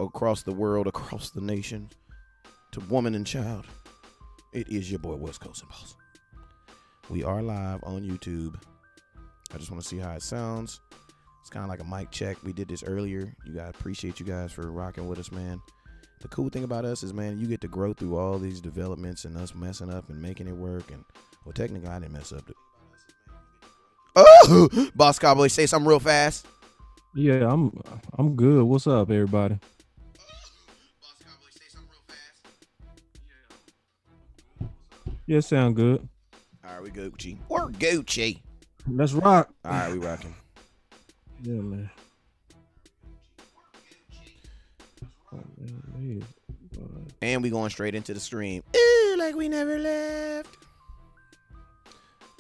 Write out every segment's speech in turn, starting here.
across the world, across the nation, to woman and child. It is your boy West Coast and Boss. We are live on YouTube. I just want to see how it sounds. It's kind of like a mic check. We did this earlier. You guys, appreciate you guys for rocking with us, man. The cool thing about us is, man, you get to grow through all these developments and us messing up and making it work. And well, technically, I didn't mess up. Oh, Boss Cowboy, say something real fast. Yeah, I'm good. What's up, everybody? Boss Cowboy, say something real fast. Yeah, sound good. All right, we Gucci. We're Gucci. Let's rock. All right, we rocking. Yeah, man. Oh, man. And we going straight into the stream. Ooh, like we never left.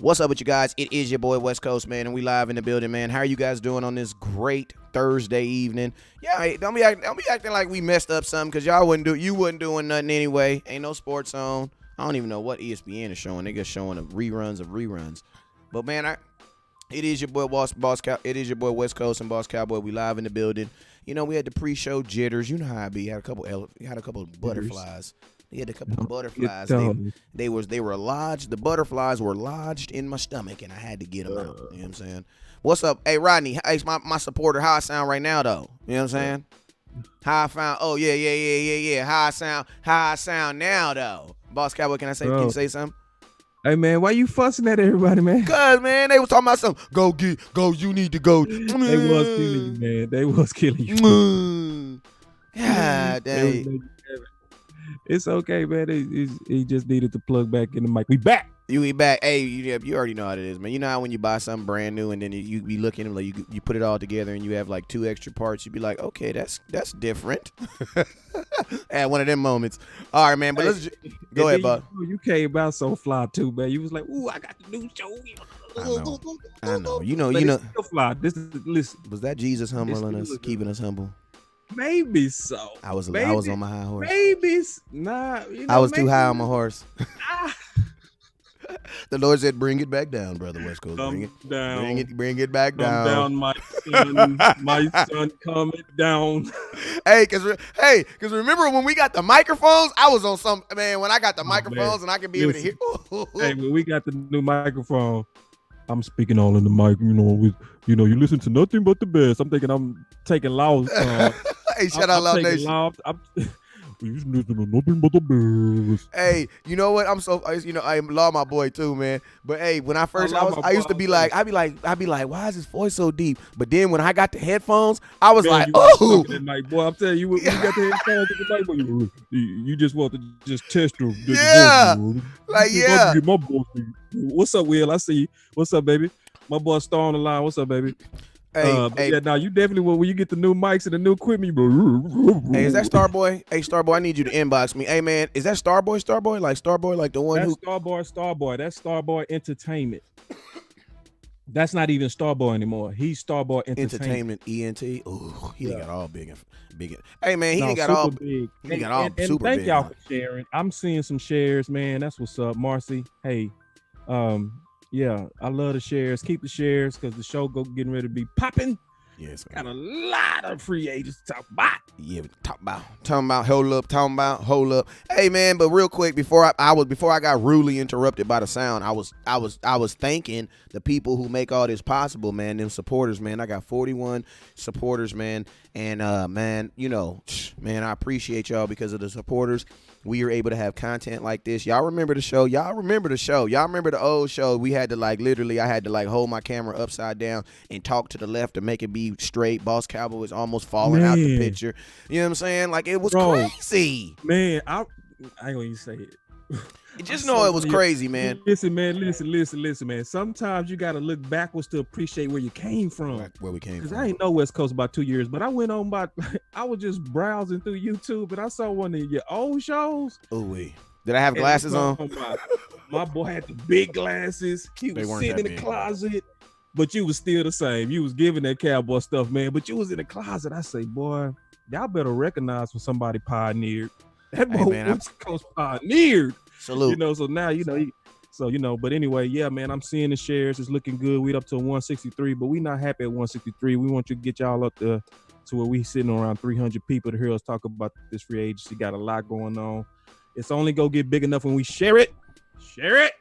What's up with you guys? It is your boy West Coast, man, and we live in the building, man. How are you guys doing on this great Thursday evening? Yeah, hey, don't be acting like we messed up something, because you wasn't doing nothing anyway. Ain't no sports on. I don't even know what ESPN is showing. They just showing the reruns of reruns. But man, it is your boy it is your boy West Coast and Boss Cowboy. We live in the building. You know, we had the pre-show jitters. You know how I be. Had a couple of butterflies. They had a couple of butterflies. They were lodged. The butterflies were lodged in my stomach, and I had to get them out. You know what I'm saying? What's up? Hey, Rodney. Hey, my supporter. How I sound right now, though? You know what I'm saying? How I found? Oh yeah. How I sound now, though? Boss Cowboy, can you say something? Hey man, why you fussing at everybody, man? Cause man, they was talking about something. Go. You need to go. They was killing you, man. They was killing you. God dang. It's okay, man. He just needed to plug back in the mic. We back. You back. Hey, you already know how it is, man. You know how when you buy something brand new and then you be looking at it, like you put it all together and you have like 2 extra parts. You be like, okay, that's different. At one of them moments. All right, man. But let's go ahead, bud. You came out so fly too, man. You was like, "Ooh, I got the new show." I know. You know. Still fly. Listen. Was that Jesus humbling us, keeping us humble? Maybe so. I was on my high horse. Maybe nah. I was too high on my horse. The Lord said, "Bring it back down, brother West Coast. Bring it down. Bring it back down. Come down, my son, coming down." Hey, cause remember when we got the microphones? I was on some man when I got the microphones and I could be able to hear. Hey, when we got the new microphone, I'm speaking all in the mic. You listen to nothing but the best. I'm thinking I'm taking loud. Hey, shout out Loud Nation. You listen to nothing but the best. Hey, you know what? I love my boy too, man. But hey, when I used to be like, I'd be like, why is his voice so deep? But then when I got the headphones, I was like, oh, boy, I'm telling you, when you got the headphones in the mic, you just want to just test your yeah, voice, like yeah. My voice. What's up, Will? I see you. What's up, baby? My boy Star on the line. What's up, baby? Hey, yeah, now you definitely will when you get the new mics and the new equipment. Hey, is that Starboy? Hey, Starboy, I need you to inbox me. Hey, man, is that Starboy? Starboy, like the one that's who Starboy. That's Starboy Entertainment. That's not even Starboy anymore. He's Starboy Entertainment. ENT. Ooh, he got all big. Hey, man, he got super all big. He got all and super thank big. Y'all for sharing. I'm seeing some shares, man. That's what's up, Marcy. Hey, yeah, I love the shares. Keep the shares because the show getting ready to be popping. Yes, got a lot of free agents to talk about. Yeah, talking about, hold up. Hey, man, but real quick before I got rudely interrupted by the sound, I was thanking the people who make all this possible, man. Them supporters, man. I got 41 supporters, man, and man, man, I appreciate y'all because of the supporters. We are able to have content like this. Y'all remember the show? Y'all remember the old show? We had to I had to hold my camera upside down and talk to the left to make it be straight. Boss Cowboy was almost falling out the picture. You know what I'm saying? Like it was crazy. Man, I ain't gonna even say it. Just know it was crazy, man. Listen, man. Sometimes you got to look backwards to appreciate where you came from. Where we came from. Because I ain't know West Coast about 2 years, but I went on I was just browsing through YouTube and I saw one of your old shows. Oh, wait. Did I have glasses on? My boy had the big glasses. He was sitting in the closet, but you was still the same. You was giving that cowboy stuff, man, but you was in the closet. I say, boy, y'all better recognize when somebody pioneered. That boy West Coast pioneered. Salute. So now, So, but anyway, yeah, man, I'm seeing the shares. It's looking good. We up to 163, but we not happy at 163. We want you to get y'all up to where we sitting around 300 people to hear us talk about this free agency. Got a lot going on. It's only gonna get big enough when we share it. Share it.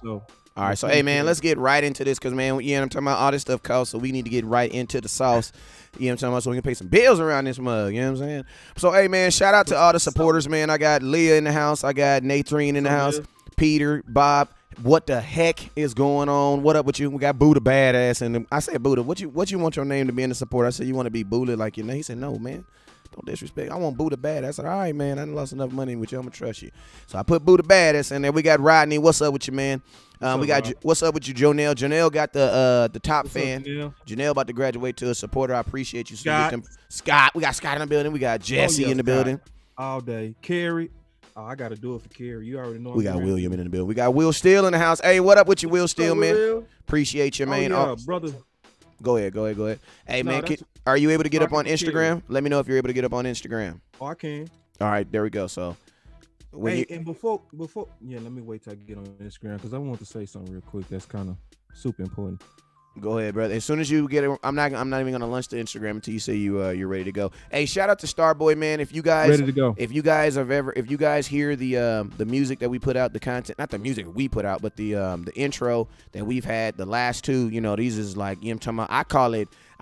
So, all right, so hey man, let's get right into this because man, I'm talking about all this stuff costs, so we need to get right into the sauce. I'm talking about so we can pay some bills around this mug. You know what I'm saying? So hey man, shout out to all the supporters, man. I got Leah in the house, I got Nathrine in the house, Peter, Bob. What the heck is going on? What up with you? We got Buddha Badass, and I said Buddha, what you want your name to be in the support? I said you want to be Buddha like your name. He said no, man. Don't disrespect. I want Buddha Badass. I said, all right, man. I done lost enough money with you. I'm going to trust you. So I put Buddha Badass in there. We got Rodney. What's up with you, man? We got what's up with you, Jonelle? Jonelle got the top fan. Janelle about to graduate to a supporter. I appreciate you. Scott. We got Scott in the building. We got Jesse in the building. All day. Carrie. Oh, I got to do it for Carrie. You already know. We got William in the building. We got Will Steele in the house. Hey, what up with you, Will Steele, man? Will? Appreciate you, man. Oh, yeah, brother. Go ahead. Hey, man, are you able to get up on Instagram? Let me know if you're able to get up on Instagram. Oh, I can. All right, there we go. So, and before, let me wait till I get on Instagram because I want to say something real quick. That's kind of super important. Go ahead, brother. As soon as you get it, I'm not even gonna launch the Instagram until you say you're ready to go. Hey, shout out to Starboy, man. If you guys ready to go, if you guys hear the music that we put out, the content, not the music we put out, but the intro that we've had, the last two, these is like, I'm talking about, I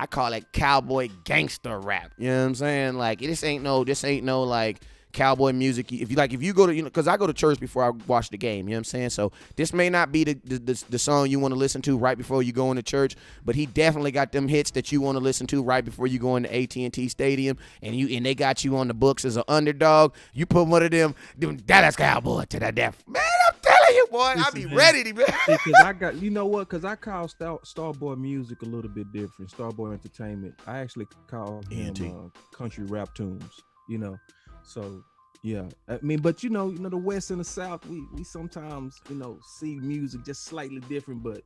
call it cowboy gangster rap. You know what I'm saying? Like this ain't no like cowboy music. If you go to, because I go to church before I watch the game, you know what I'm saying? So this may not be the song you want to listen to right before you go into church, but he definitely got them hits that you want to listen to right before you go into AT&T Stadium, and they got you on the books as an underdog. You put one of them Dallas Cowboy to the death, man. I'm telling you, boy, I'll be ready to. Because I got, because I call Starboy music a little bit different. Starboy Entertainment. I actually call him country rap tunes. So yeah, I mean, but the West and the South, we sometimes see music just slightly different, but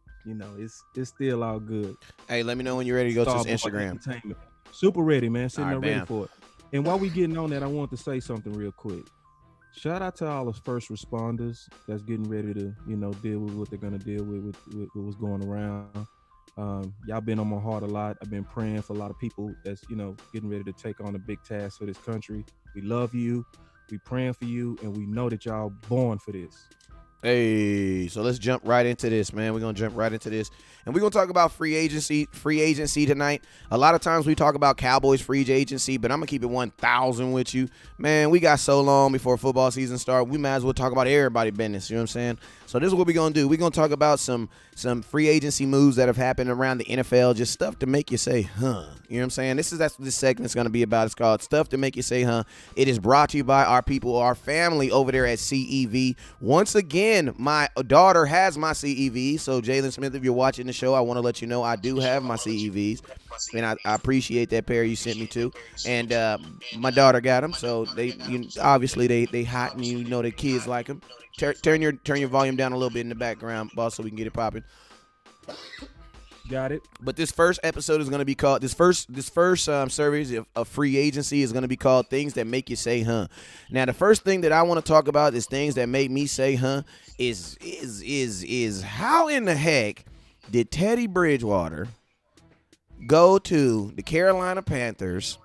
it's still all good. Hey, let me know when you're ready to go to his Instagram. Super ready, man. Sitting there ready bam. for it. And while we getting on that, I want to say something real quick. Shout out to all the first responders that's getting ready to deal with what they're gonna deal with what's going around. Y'all been on my heart a lot. I've been praying for a lot of people that's getting ready to take on a big task for this country. We love you, we praying for you, and we know that y'all born for this. Hey, so let's jump right into this, man. We're gonna jump right into this, and we're gonna talk about free agency tonight. A lot of times we talk about Cowboys free agency, but I'm gonna keep it 1,000 with you, man. We got so long before football season starts. We might as well talk about everybody business. You know what I'm saying? So this is what we're gonna do. We're gonna talk about some free agency moves that have happened around the NFL, just stuff to make you say, huh? You know what I'm saying? That's what this segment's gonna be about. It's called Stuff to Make You Say, Huh? It is brought to you by our people, our family over there at CEV. Once again, my daughter has my CEV. So Jalen Smith, if you're watching the show, I want to let you know I do have my CEVs, and I appreciate that pair you sent me to. And my daughter got them, so obviously they hot, and the kids like them. Turn your volume down a little bit in the background, boss, so we can get it popping. Got it. But this first episode is going to be called, this first series of free agency is going to be called Things That Make You Say, Huh. Now, the first thing that I want to talk about is things that make me say, huh, is how in the heck did Teddy Bridgewater go to the Carolina Panthers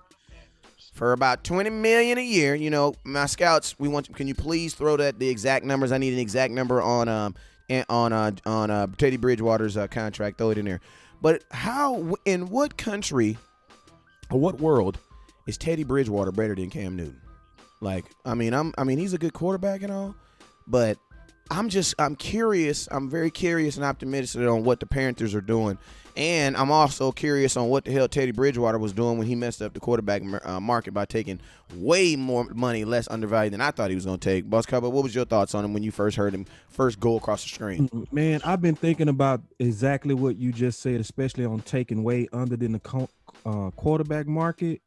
for about $20 million a year? My scouts, can you please throw the exact numbers? I need an exact number on Teddy Bridgewater's contract. Throw it in there. But in what country or what world is Teddy Bridgewater better than Cam Newton? Like, I mean, he's a good quarterback and all, but I'm curious. I'm very curious and optimistic on what the Panthers are doing. And I'm also curious on what the hell Teddy Bridgewater was doing when he messed up the quarterback market by taking way more money, less undervalued than I thought he was going to take. Boss Cowboy, what was your thoughts on him when you first heard him go across the screen? Man, I've been thinking about exactly what you just said, especially on taking way under than the quarterback market.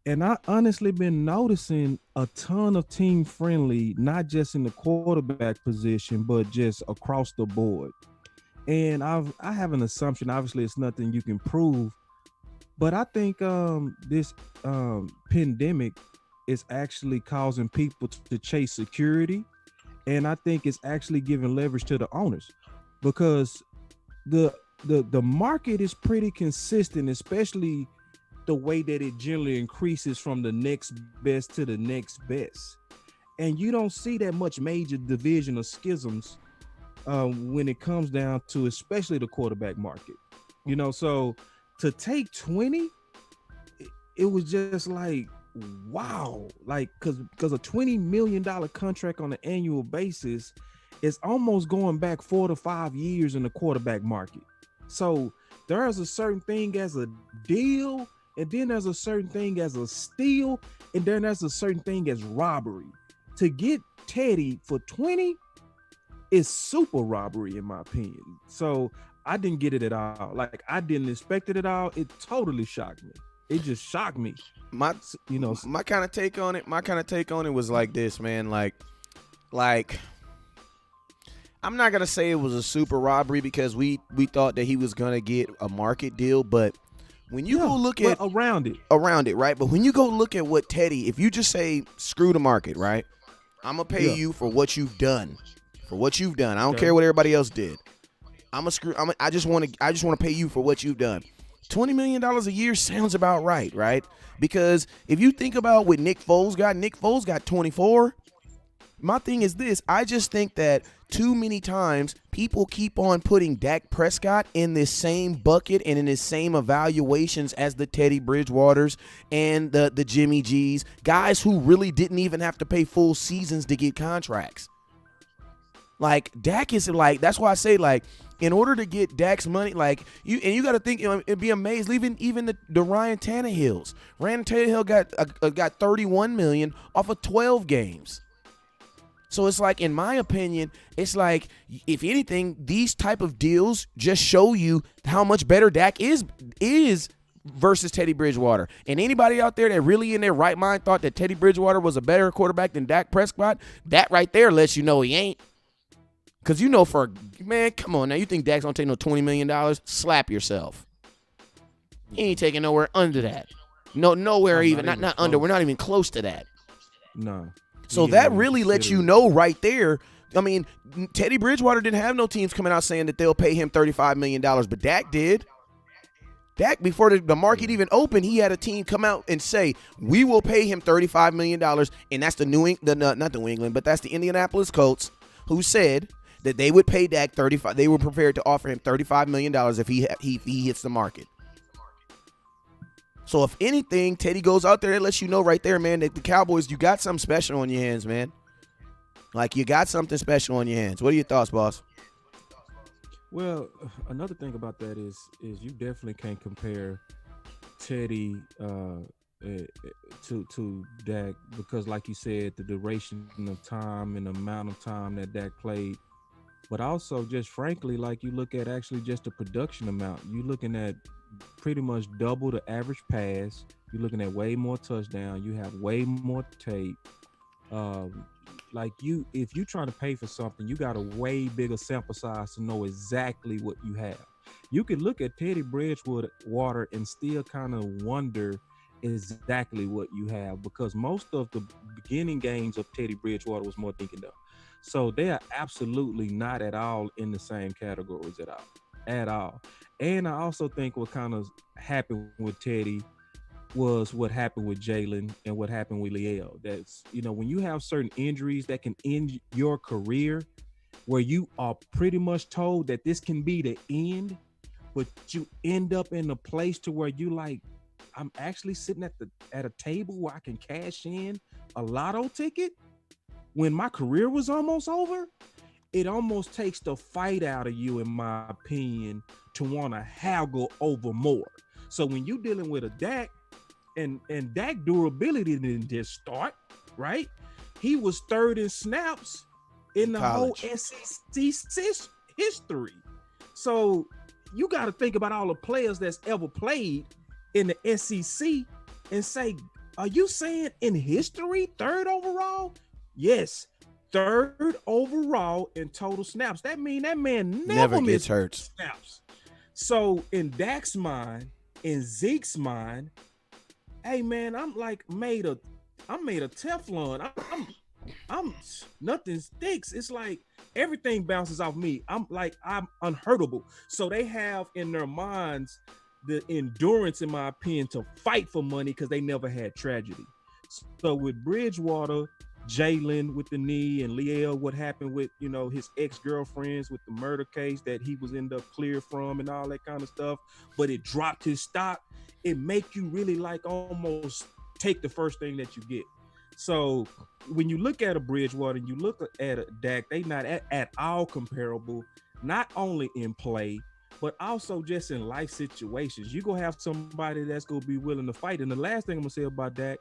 And I honestly been noticing a ton of team friendly, not just in the quarterback position, but just across the board. And I have an assumption. Obviously, it's nothing you can prove, but I think this pandemic is actually causing people to chase security, and I think it's actually giving leverage to the owners because the market is pretty consistent, especially the way that it generally increases from the next best to the next best. And you don't see that much major division or schisms when it comes down to especially the quarterback market. So to take 20, it was just like, wow, like because a $20 million contract on an annual basis is almost going back 4 to 5 years in the quarterback market. So there's a certain thing as a deal, and then there's a certain thing as a steal, and then there's a certain thing as robbery. To get Teddy for 20 is super robbery in my opinion. So I didn't get it at all. Like I didn't expect it at all. It totally shocked me. It just shocked me. My kind of take on it was like this, man. Like I'm not gonna say it was a super robbery because we thought that he was gonna get a market deal, but when you go look at around it, right? But when you go look at what Teddy, if you just say screw the market, right? I'm gonna pay you for what you've done. I don't care what everybody else did. I just want to pay you for what you've done. $20 million a year sounds about right? Because if you think about what Nick Foles got 24. My thing is this, I just think that too many times people keep on putting Dak Prescott in this same bucket and in his same evaluations as the Teddy Bridgewaters and the Jimmy G's, guys who really didn't even have to pay full seasons to get contracts. Like Dak is like, that's why I say like, in order to get Dak's money, like you got to think, it'd be amazed. Even the Ryan Tannehills. Ryan Tannehill got 31 million off of 12 games. So it's like, in my opinion, it's like, if anything, these type of deals just show you how much better Dak is versus Teddy Bridgewater. And anybody out there that really in their right mind thought that Teddy Bridgewater was a better quarterback than Dak Prescott, that right there lets you know he ain't. Because man, come on now. You think Dak's going to take no $20 million? Slap yourself. He ain't taking nowhere under that. No, nowhere even. Not under. We're not even close to that. No. So that really lets you know right there. I mean, Teddy Bridgewater didn't have no teams coming out saying that they'll pay him $35 million, but Dak did. Dak, before the market even opened, he had a team come out and say, we will pay him $35 million, and that's not New England, but that's the Indianapolis Colts, who said that they would pay Dak $35. They were prepared to offer him $35 million if he hits the market. So if anything, Teddy goes out there and lets you know right there, man, that the Cowboys, you got something special on your hands, man. Like, you got something special on your hands. What are your thoughts, boss? Well, another thing about that is you definitely can't compare Teddy to Dak because, like you said, the duration of time and the amount of time that Dak played. But also, just frankly, like you look at actually just the production amount, you're looking at pretty much double the average pass. You're looking at way more touchdown. You have way more tape. If you're trying to pay for something, you got a way bigger sample size to know exactly what you have. You could look at Teddy Bridgewater and still kind of wonder exactly what you have because most of the beginning games of Teddy Bridgewater was more thinking though. So they are absolutely not at all in the same categories at all. And I also think what kind of happened with Teddy was what happened with Jalen and what happened with Liel. That's, when you have certain injuries that can end your career where you are pretty much told that this can be the end, but you end up in a place to where you like, I'm actually sitting at a table where I can cash in a lotto ticket when my career was almost over. It almost takes the fight out of you, in my opinion, to want to haggle over more. So when you're dealing with a Dak, and Dak durability didn't just start, right? He was third in snaps in the whole SEC history. So you got to think about all the players that's ever played in the SEC and say, are you saying in history, third overall? Yes. Third overall in total snaps. That means that man never gets hurt. Snaps. So in Dak's mind, in Zeke's mind, hey man, I'm made of Teflon. nothing sticks. It's like everything bounces off me. I'm unhurtable. So they have in their minds the endurance, in my opinion, to fight for money because they never had tragedy. So with Bridgewater, Jalen with the knee, and Liel, what happened with his ex-girlfriends with the murder case that he was end up cleared from and all that kind of stuff, but it dropped his stock. It make you really like almost take the first thing that you get. So when you look at a Bridgewater and you look at a Dak, they not at all comparable, not only in play, but also just in life situations. You're going to have somebody that's going to be willing to fight. And the last thing I'm going to say about Dak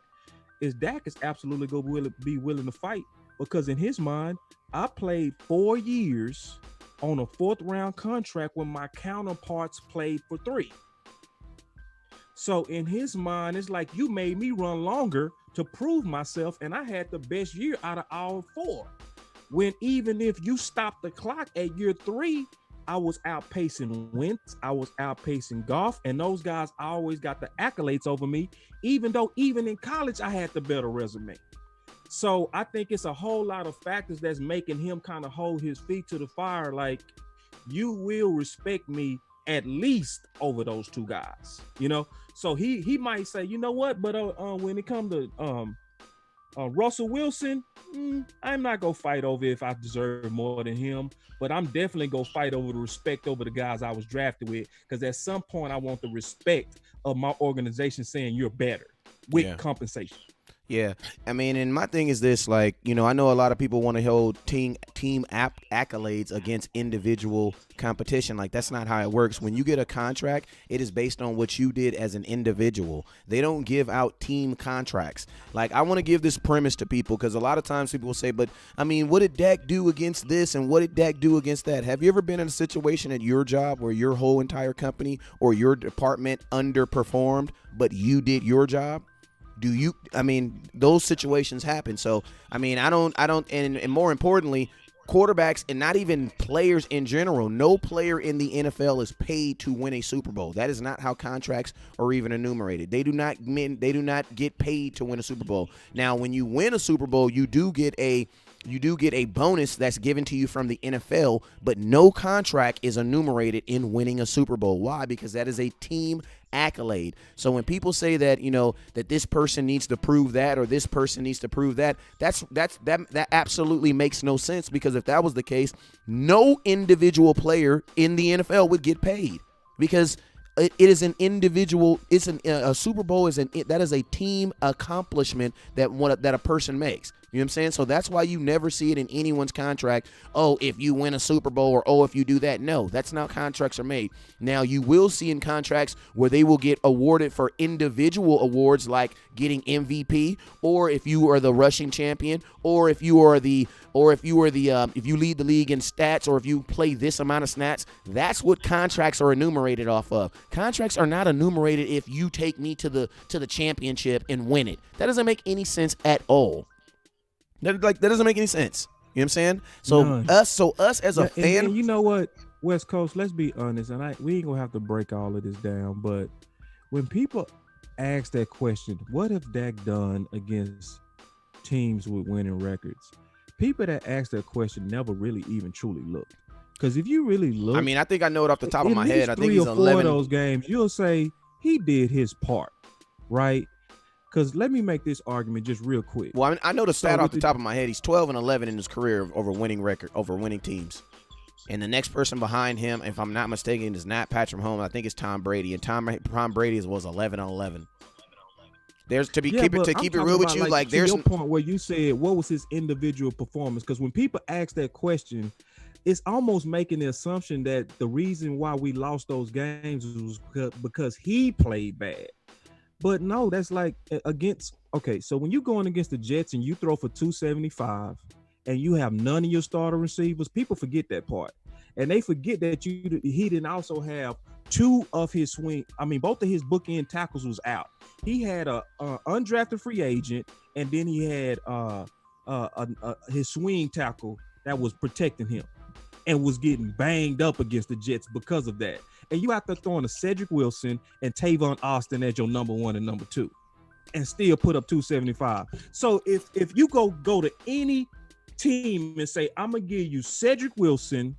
is absolutely going to be willing to fight, because in his mind, I played 4 years on a 4th round contract when my counterparts played for 3. So in his mind, it's like, you made me run longer to prove myself, and I had the best year out of all 4. When even if you stop the clock at year 3, I was outpacing Wentz, I was outpacing Goff, and those guys always got the accolades over me, even though even in college I had the better resume. So I think it's a whole lot of factors that's making him kind of hold his feet to the fire. Like, you will respect me at least over those 2 guys, So he might say, you know what, but when it comes to Russell Wilson, I'm not gonna fight over if I deserve more than him, but I'm definitely gonna fight over the respect over the guys I was drafted with, because at some point I want the respect of my organization saying you're better with compensation. Yeah, I mean, and my thing is this, like, I know a lot of people want to hold team accolades against individual competition. Like, that's not how it works. When you get a contract, it is based on what you did as an individual. They don't give out team contracts. Like, I want to give this premise to people, because a lot of times people will say, but, I mean, what did Dak do against this and what did Dak do against that? Have you ever been in a situation at your job where your whole entire company or your department underperformed, but you did your job? Those situations happen. So, I don't, and more importantly, quarterbacks and not even players in general, no player in the NFL is paid to win a Super Bowl. That is not how contracts are even enumerated. They do not get paid to win a Super Bowl. Now, when you win a Super Bowl, you do get a bonus that's given to you from the NFL, but no contract is enumerated in winning a Super Bowl. Why? Because that is a team accolade. So when people say that, that this person needs to prove that or this person needs to prove that, that absolutely makes no sense, because if that was the case, no individual player in the NFL would get paid, because it is an individual. It's a Super Bowl that is a team accomplishment that a person makes. You know what I'm saying? So that's why you never see it in anyone's contract. Oh, if you win a Super Bowl, or oh, if you do that. No, that's not how contracts are made. Now, you will see in contracts where they will get awarded for individual awards, like getting MVP, or if you are the rushing champion, or if you lead the league in stats, or if you play this amount of snaps. That's what contracts are enumerated off of. Contracts are not enumerated if you take me to the championship and win it. That doesn't make any sense at all. That doesn't make any sense. You know what I'm saying? So None. us as a fan, and you know what, West Coast, let's be honest, and we ain't gonna have to break all of this down, but when people ask that question, what have Dak done against teams with winning records? People that ask that question never really even truly looked. Because if you really look, I think I know it off the top of my head. I think he's 3 or 4 of those games, you'll say he did his part, right? Because let me make this argument just real quick. Well, I know the stat off the top of my head. He's 12-11 in his career over winning teams. And the next person behind him, if I'm not mistaken, is not Patrick Mahomes. I think it's Tom Brady. And Tom Brady was 11-11. There's keep it real with you. Like there's your point where you said what was his individual performance? Because when people ask that question, it's almost making the assumption that the reason why we lost those games was because he played bad. But no, that's like so when you're going against the Jets and you throw for 275 and you have none of your starter receivers, people forget that part. And they forget that he didn't also have 2 of his both of his bookend tackles was out. He had a undrafted free agent, and then he had his swing tackle that was protecting him and was getting banged up against the Jets because of that. And you have to throw in a Cedric Wilson and Tavon Austin as your number 1 and number 2. and still put up 275. So if you go to any team and say, I'm gonna give you Cedric Wilson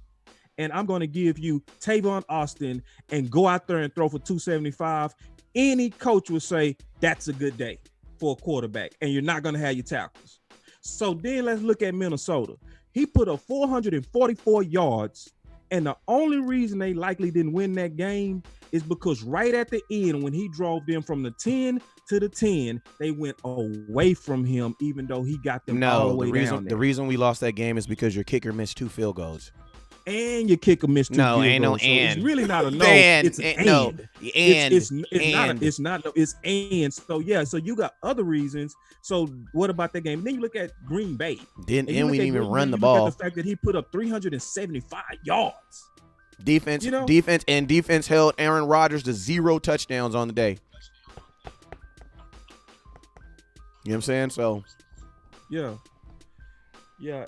and I'm gonna give you Tavon Austin and go out there and throw for 275, any coach would say that's a good day for a quarterback, and you're not gonna have your tackles. So then let's look at Minnesota. He put up 444 yards, and the only reason they likely didn't win that game is because right at the end, when he drove them from the 10 to the 10, they went away from him, even though he got them all the way down there. The reason we lost that game is because your kicker missed 2 field goals. And your kicker missed 2 field goals. No, so and. It's really not a no. It's an and. No, and. It's and. So yeah, so you got other reasons. So what about that game? Then you look at Green Bay. And we didn't even run the look ball. at the fact that he put up 375 yards. Defense held Aaron Rodgers to 0 touchdowns on the day. You know what I'm saying? So, yeah.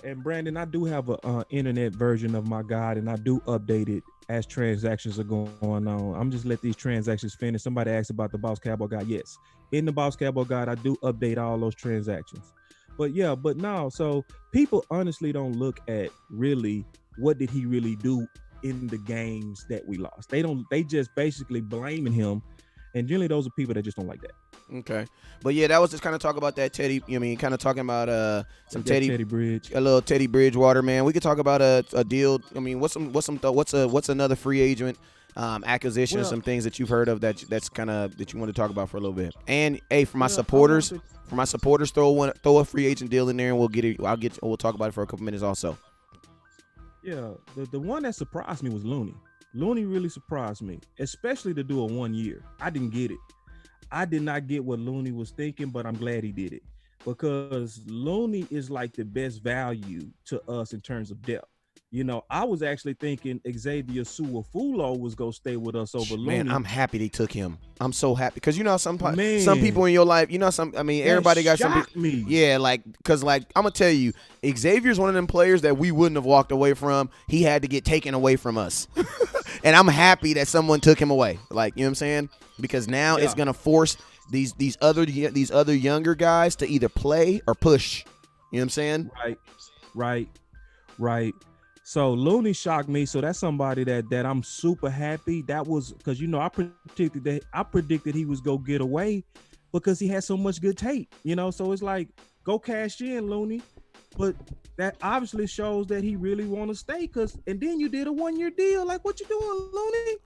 And Brandon, I do have a internet version of my guide, and I do update it as transactions are going on. I'm just let these transactions finish. Somebody asked about the Boss Cowboy guide. Yes, in the Boss Cowboy guide, I do update all those transactions. But no. So people honestly don't look at really what did he really do in the games that we lost. They just basically blaming him, and generally those are people that just don't like that. Okay, but yeah, that was just kind of talk about that Teddy. You know, I mean, kind of talking about some Teddy Bridge, a little Teddy Bridgewater, man. We could talk about a deal. I mean, what's another free agent acquisition? Well, some things that you've heard of that you want to talk about for a little bit. And hey, for my supporters, throw a free agent deal in there, and we'll talk about it for a couple minutes also. Yeah, the one that surprised me was Looney. Looney really surprised me, especially to do a 1 year. I didn't get it. I did not get what Looney was thinking, but I'm glad he did it because Looney is like the best value to us in terms of depth. You know, I was actually thinking Xavier Su'a-Filo was going to stay with us over Looney. Man, I'm happy they took him. I'm so happy because some people in your life, everybody got some people. Me. Yeah, because I'm going to tell you, Xavier's one of them players that we wouldn't have walked away from. He had to get taken away from us. And I'm happy that someone took him away. You know what I'm saying? Because now it's going to force these other younger guys to either play or push. You know what I'm saying? Right. So Looney shocked me. So that's somebody that I'm super happy. That was because I predicted he was go get away because he had so much good tape. So it's like go cash in, Looney. But that obviously shows that he really want to stay. And then you did a 1 year deal. Like, what you doing, Looney?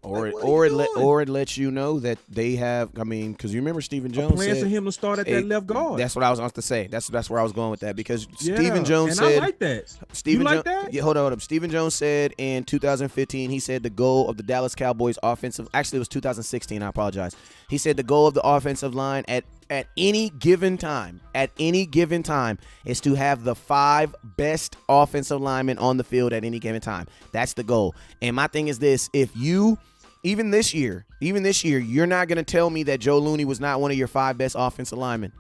Or it lets you know that they have. I mean, because you remember Stephen Jones plans said for him to start at that left guard. That's what I was going to say. That's where I was going with that because Stephen Jones said. I like that. That? Yeah, hold up. Stephen Jones said in 2015, he said the goal of the Dallas Cowboys offensive. Actually, it was 2016. I apologize. He said the goal of the offensive line at any given time is to have the 5 best offensive linemen on the field at any given time. That's the goal. And my thing is this, even this year, you're not going to tell me that Joe Looney was not one of your 5 best offensive linemen.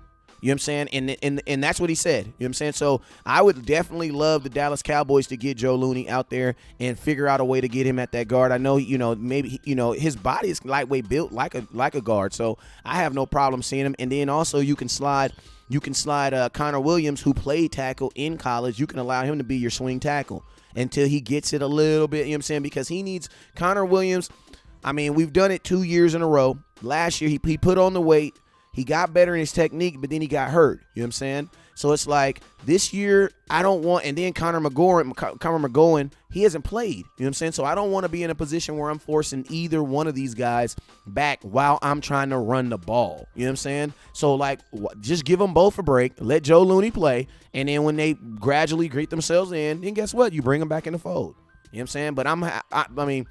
You know what I'm saying? And that's what he said. You know what I'm saying? So I would definitely love the Dallas Cowboys to get Joe Looney out there and figure out a way to get him at that guard. I know, maybe, his body is lightweight built like a guard. So I have no problem seeing him. And then also you can slide Connor Williams, who played tackle in college. You can allow him to be your swing tackle until he gets it a little bit, you know what I'm saying? Because he needs Connor Williams. I mean, we've done it 2 years in a row. Last year he put on the weight. He got better in his technique, but then he got hurt. You know what I'm saying? So it's like this year, I don't want, and then Connor McGowan, he hasn't played. You know what I'm saying? So I don't want to be in a position where I'm forcing either one of these guys back while I'm trying to run the ball. You know what I'm saying? So just give them both a break. Let Joe Looney play. And then when they gradually greet themselves in, then guess what? You bring them back in the fold. You know what I'm saying? But I mean,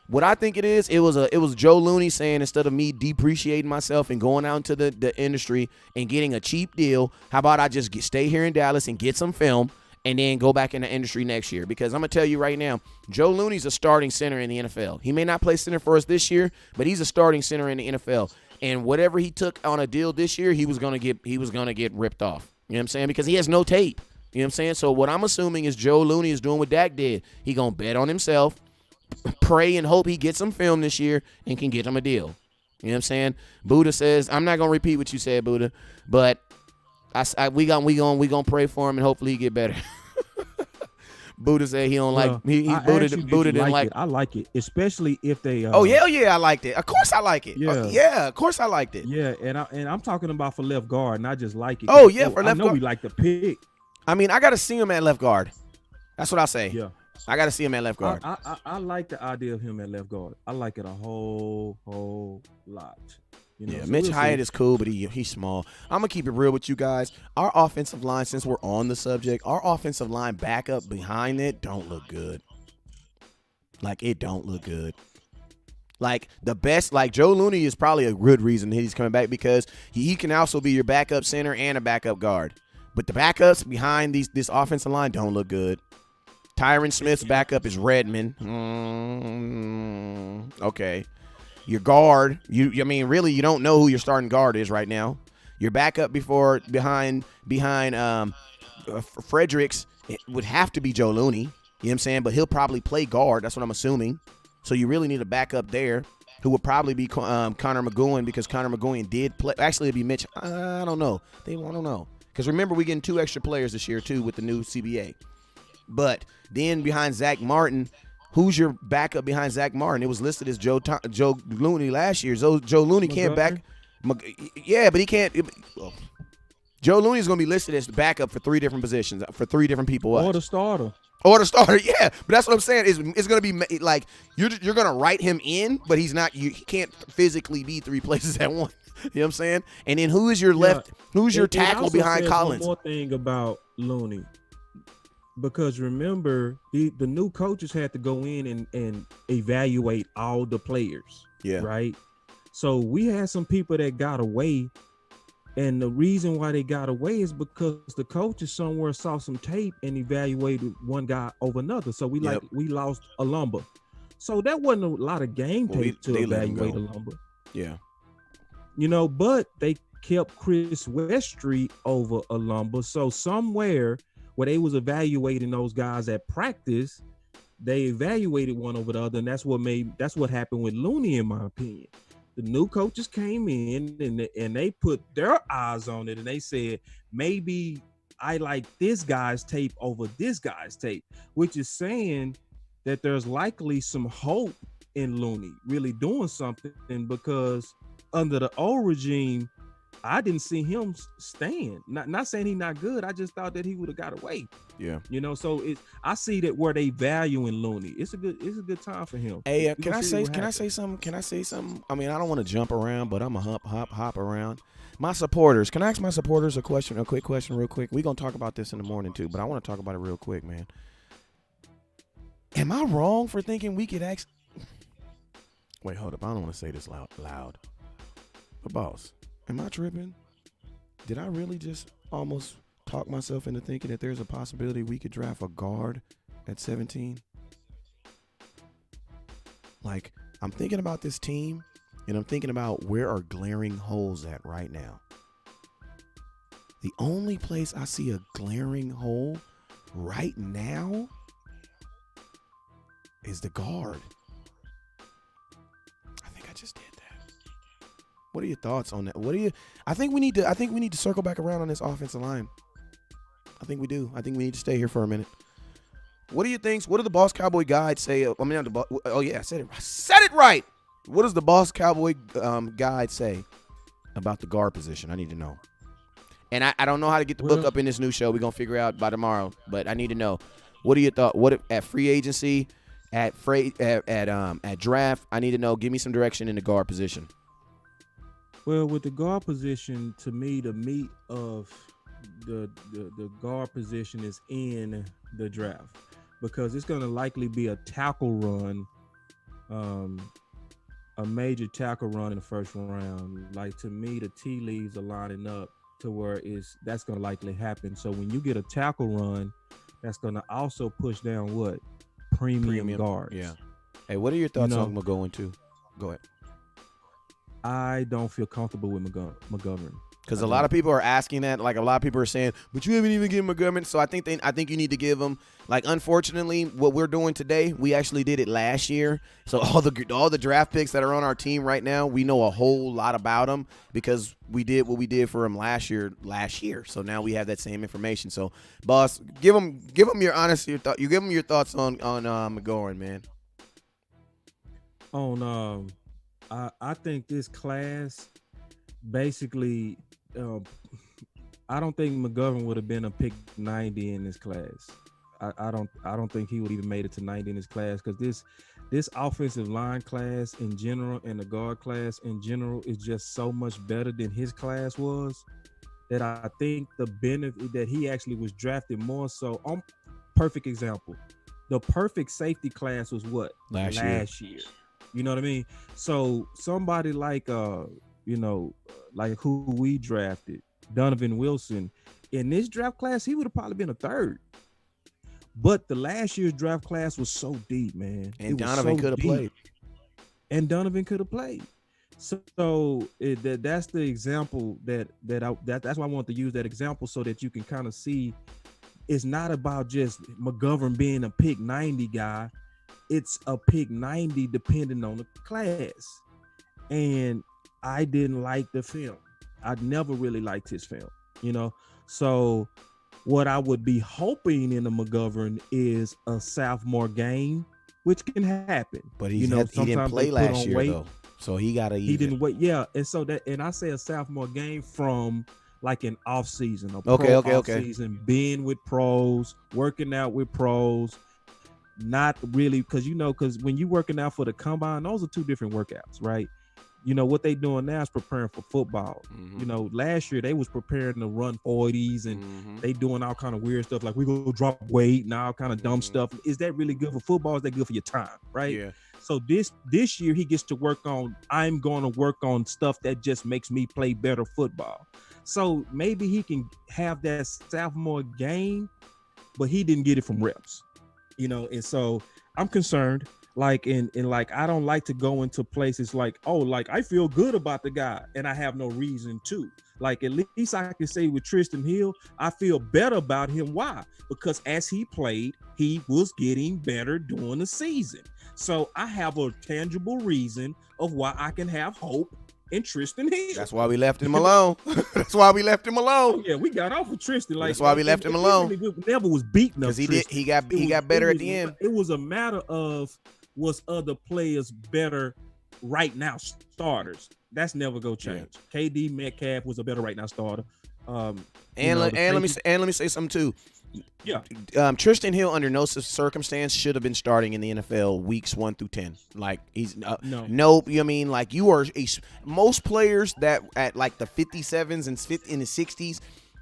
what I think it was Joe Looney saying, instead of me depreciating myself and going out into the industry and getting a cheap deal, how about I just stay here in Dallas and get some film and then go back in the industry next year? Because I'm going to tell you right now, Joe Looney's a starting center in the NFL. He may not play center for us this year, but he's a starting center in the NFL. And whatever he took on a deal this year, he was going to get ripped off. You know what I'm saying? Because he has no tape. You know what I'm saying? So what I'm assuming is Joe Looney is doing what Dak did. He going to bet on himself, pray and hope he gets some film this year and can get him a deal. You know what I'm saying? Buddha says, I'm not gonna repeat what you said, Buddha, but we gonna pray for him and hopefully he get better. Buddha said he don't like Buddha didn't like it. I like it, especially if they. Oh hell yeah, I liked it. Of course I like it. Yeah, yeah, of course I liked it. Yeah, and I'm talking about for left guard, not just like it. Oh yeah, for left guard. I know we like the pick. I mean, I gotta see him at left guard. That's what I say. Yeah, I gotta see him at left guard. I like the idea of him at left guard. I like it a whole lot. You know, yeah, so Mitch Hyatt is cool, but he's small. I'm gonna keep it real with you guys. Our offensive line, since we're on the subject, our offensive line backup behind it don't look good. Like, it don't look good. Like, the best, like, Joe Looney is probably a good reason he's coming back, because he can also be your backup center and a backup guard. But the backups behind this offensive line don't look good. Tyron Smith's backup is Redmond. Okay. Your guard, I mean, really, you don't know who your starting guard is right now. Your backup behind Fredericks, it would have to be Joe Looney. You know what I'm saying? But he'll probably play guard. That's what I'm assuming. So you really need a backup there, who would probably be Connor McGowan, because Connor McGowan did play. Actually, it'd be Mitch. I don't know. I don't know. Because remember, we're getting 2 extra players this year, too, with the new CBA. But then behind Zach Martin, who's your backup behind Zach Martin? It was listed as Joe Looney last year. So Joe Looney can't back. Yeah, but he can't. Joe Looney is going to be listed as the backup for 3 different positions, for 3 different people. Or the starter. Or the starter, yeah. But that's what I'm saying. It's going to be like, you're going to write him in, but he's not. He can't physically be 3 places at once. You know what I'm saying? And then who is your left? Who's your tackle behind Collins? One more thing about Looney. Because remember, the new coaches had to go in and evaluate all the players. Yeah. Right? So we had some people that got away. And the reason why they got away is because the coaches somewhere saw some tape and evaluated one guy over another. So we lost Alumba. So that wasn't a lot of game tape to evaluate Alumba. Yeah. You know, but they kept Chris Weststreet over Alumba. So somewhere where they was evaluating those guys at practice, they evaluated one over the other, and that's what happened with Looney, in my opinion. The new coaches came in and they put their eyes on it, and they said, maybe I like this guy's tape over this guy's tape, which is saying that there's likely some hope in Looney really doing something, because under the old regime, I didn't see him stand. Not saying he's not good. I just thought that he would have got away. Yeah. You know, so I see that where they valuing Looney. It's a good time for him. Hey, can I say something? I mean, I don't want to jump around, but I'm a hop around. My supporters, can I ask my supporters a quick question real quick? We're going to talk about this in the morning too, but I want to talk about it real quick, man. Am I wrong for thinking we could actually... Wait, hold up. I don't want to say this loud. But boss, am I tripping? Did I really just almost talk myself into thinking that there's a possibility we could draft a guard at 17? Like, I'm thinking about this team, and I'm thinking about where are glaring holes at right now. The only place I see a glaring hole right now is the guard. I think I just did that. What are your thoughts on that? I think we need to circle back around on this offensive line. I think we do. I think we need to stay here for a minute. What do you think? What do the Boss Cowboy guide say? I mean, I said it right. What does the Boss Cowboy guide say about the guard position? I need to know. And I don't know how to get the book up in this new show. We're gonna figure out by tomorrow. But I need to know. What are your thoughts? What at free agency, at draft? I need to know. Give me some direction in the guard position. Well, with the guard position, to me, the meat of the guard position is in the draft, because it's going to likely be a tackle run, a major tackle run in the first round. Like, to me, the tea leaves are lining up to where that's going to likely happen. So when you get a tackle run, that's going to also push down what? Premium guards. Yeah. Hey, what are your thoughts on McGowan too? Go ahead. I don't feel comfortable with McGovern. Because a lot of people are asking that. Like, a lot of people are saying, but you haven't even given McGovern. So I think you need to give them. Like, unfortunately, what we're doing today, we actually did it last year. So all the draft picks that are on our team right now, we know a whole lot about them because we did what we did for them last year. So now we have that same information. So, boss, give them your you give them your thoughts on McGovern, man. I think this class basically. I don't think McGovern would have been a pick 90 in this class. I don't think he would even made it to 90 in this class because this offensive line class in general and the guard class in general is just so much better than his class was that I think the benefit that he actually was drafted more so. On perfect example, the perfect safety class was what last year. You know what I mean? So somebody like like who we drafted, Donovan Wilson, in this draft class, he would have probably been a third. But the last year's draft class was so deep, man. And Donovan could have played. And Donovan could have played. So that's the example that's why I want to use that example so that you can kind of see it's not about just McGovern being a pick 90 guy. It's a pick 90 depending on the class. And I didn't like the film. I never really liked his film, So what I would be hoping in a McGovern is a sophomore game, which can happen. But he didn't play last year though, so he got to. He didn't wait, yeah. And so and I say a sophomore game from like an off season, season, being with pros, working out with pros. Not really, because when you're working out for the combine, those are two different workouts, right? What they doing now is preparing for football. Mm-hmm. Last year they was preparing to run 40s and they doing all kind of weird stuff like we go drop weight and all kind of dumb stuff. Is that really good for football? Is that good for your time, right? Yeah. So this year he gets to work on. I'm going to work on stuff that just makes me play better football. So maybe he can have that sophomore game, but he didn't get it from reps. And so I'm concerned. Like I don't like to go into places like, oh, like I feel good about the guy and I have no reason to. Like at least I can say with Tristan Hill, I feel better about him. Why? Because as he played, he was getting better during the season. So I have a tangible reason of why I can have hope in Tristan Hill. That's why we left him alone. That's why we left him alone. Yeah, we got off of Tristan. Like that's why we left him alone. We never was beating up because he got better at the end. It was a matter of was other players better right now starters. That's never gonna change. Yeah. KD Metcalf was a better right now starter. Let me say something too. Yeah. Tristan Hill under no circumstance should have been starting in the NFL weeks 1 through 10. Like he's nope. You know what I mean? Like you are most players that at like the 57s and in the 60s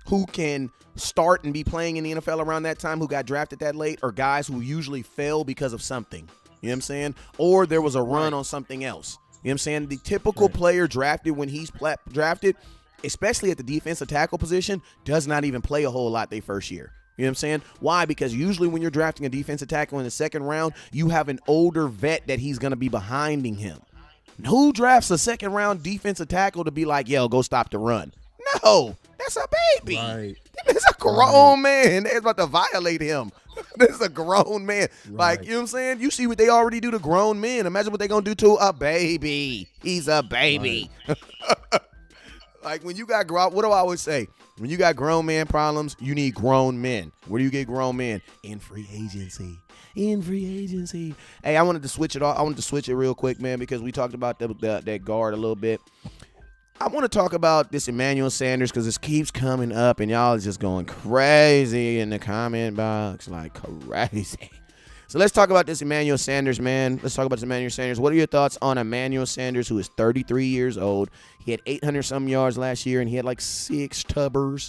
who can start and be playing in the NFL around that time who got drafted that late are guys who usually fail because of something. You know what I'm saying? Or there was a run on something else. You know what I'm saying? The typical player drafted when he's drafted, especially at the defensive tackle position, does not even play a whole lot their first year. You know what I'm saying? Why? Because usually when you're drafting a defensive tackle in the second round, you have an older vet that he's going to be behinding him. Who drafts a second round defensive tackle to be like, yo, go stop the run? No, that's a baby. Right. It's a grown man. They're about to violate him. This is a grown man. Right. Like, you know what I'm saying? You see what they already do to grown men. Imagine what they're going to do to a baby. He's a baby. Right. Like, when you got what do I always say? When you got grown man problems, you need grown men. Where do you get grown men? In free agency. Hey, I wanted to switch it off. I wanted to switch it real quick, man, because we talked about that guard a little bit. I want to talk about this Emmanuel Sanders because this keeps coming up and y'all is just going crazy in the comment box, like crazy. So let's talk about this Emmanuel Sanders, man. Let's talk about this Emmanuel Sanders. What are your thoughts on Emmanuel Sanders, who is 33 years old? He had 800-some yards last year, and he had like six tubby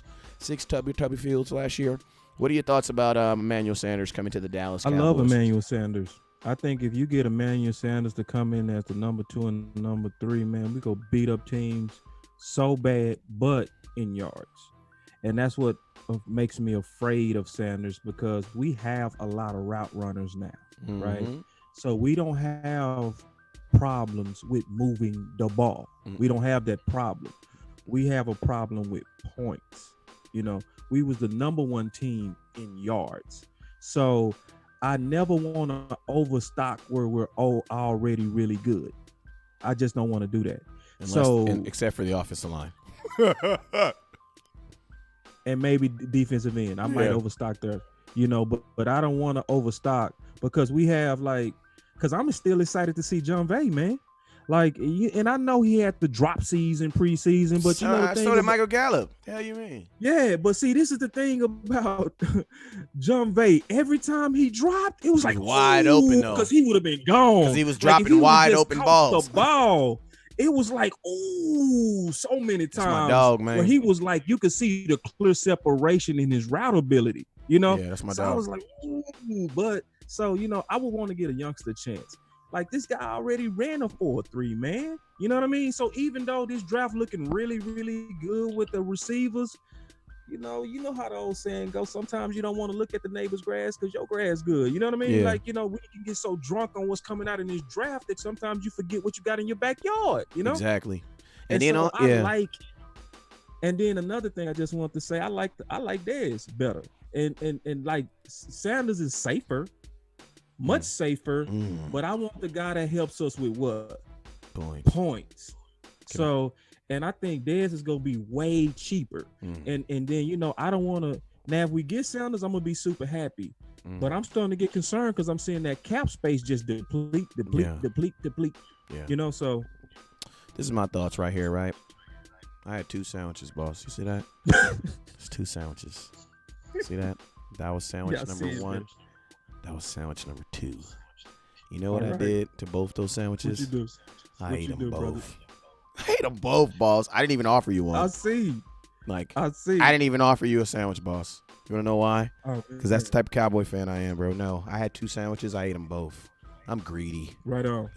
fields last year. What are your thoughts about Emmanuel Sanders coming to the Dallas Cowboys? I love Emmanuel Sanders. I think if you get Emmanuel Sanders to come in as the number 2 and number 3, man, we go beat up teams so bad, but in yards. And that's what makes me afraid of Sanders, because we have a lot of route runners now, right? So we don't have problems with moving the ball. We don't have that problem. we have a problem with points. You know, we was the number 1 team in yards. So I never want to overstock where we're already really good. I just don't want to do that. Except for the offensive line. And maybe defensive end. I might overstock there, you know, but I don't want to overstock because we have because I'm still excited to see John Vay, man. And I know he had the drop season preseason, but you know the thing so did Michael Gallup. The hell you mean? Yeah, but see, this is the thing about John Vay. Every time he dropped, it was like wide open though, because he would have been gone. Because he was dropping wide open balls. The ball, it was like so many times. That's my dog, man. Where he was like, you could see the clear separation in his route ability. You know, yeah, that's my dog. dog. I was like, but so you know, I would want to get a youngster chance. Like this guy already ran a 4.3, man. You know what I mean? So even though this draft looking really, really good with the receivers, you know how the old saying goes. Sometimes you don't want to look at the neighbor's grass because your grass good. You know what I mean? Yeah. Like, you know, we can get so drunk on what's coming out in this draft that sometimes you forget what you got in your backyard. You know? Exactly. And then and then another thing I just want to say, I like Dez better. And like Sanders is safer. Much safer, but I want the guy that helps us with what? Points. So, and I think Dez is going to be way cheaper. And then, you know, I don't want to, now if we get Sanders, I'm going to be super happy. But I'm starting to get concerned because I'm seeing that cap space just deplete. Yeah. You know, so. This is my thoughts right here, right? I had 2 sandwiches, boss. You see that? It's 2 sandwiches. See that? That was sandwich number 1. That was sandwich number 2. You know what I did to both those sandwiches? What you do? I ate them both. I ate them both, boss. I didn't even offer you one. I see. I didn't even offer you a sandwich, boss. You want to know why? Because that's the type of Cowboy fan I am, bro. No, I had 2 sandwiches. I ate them both. I'm greedy. Right on.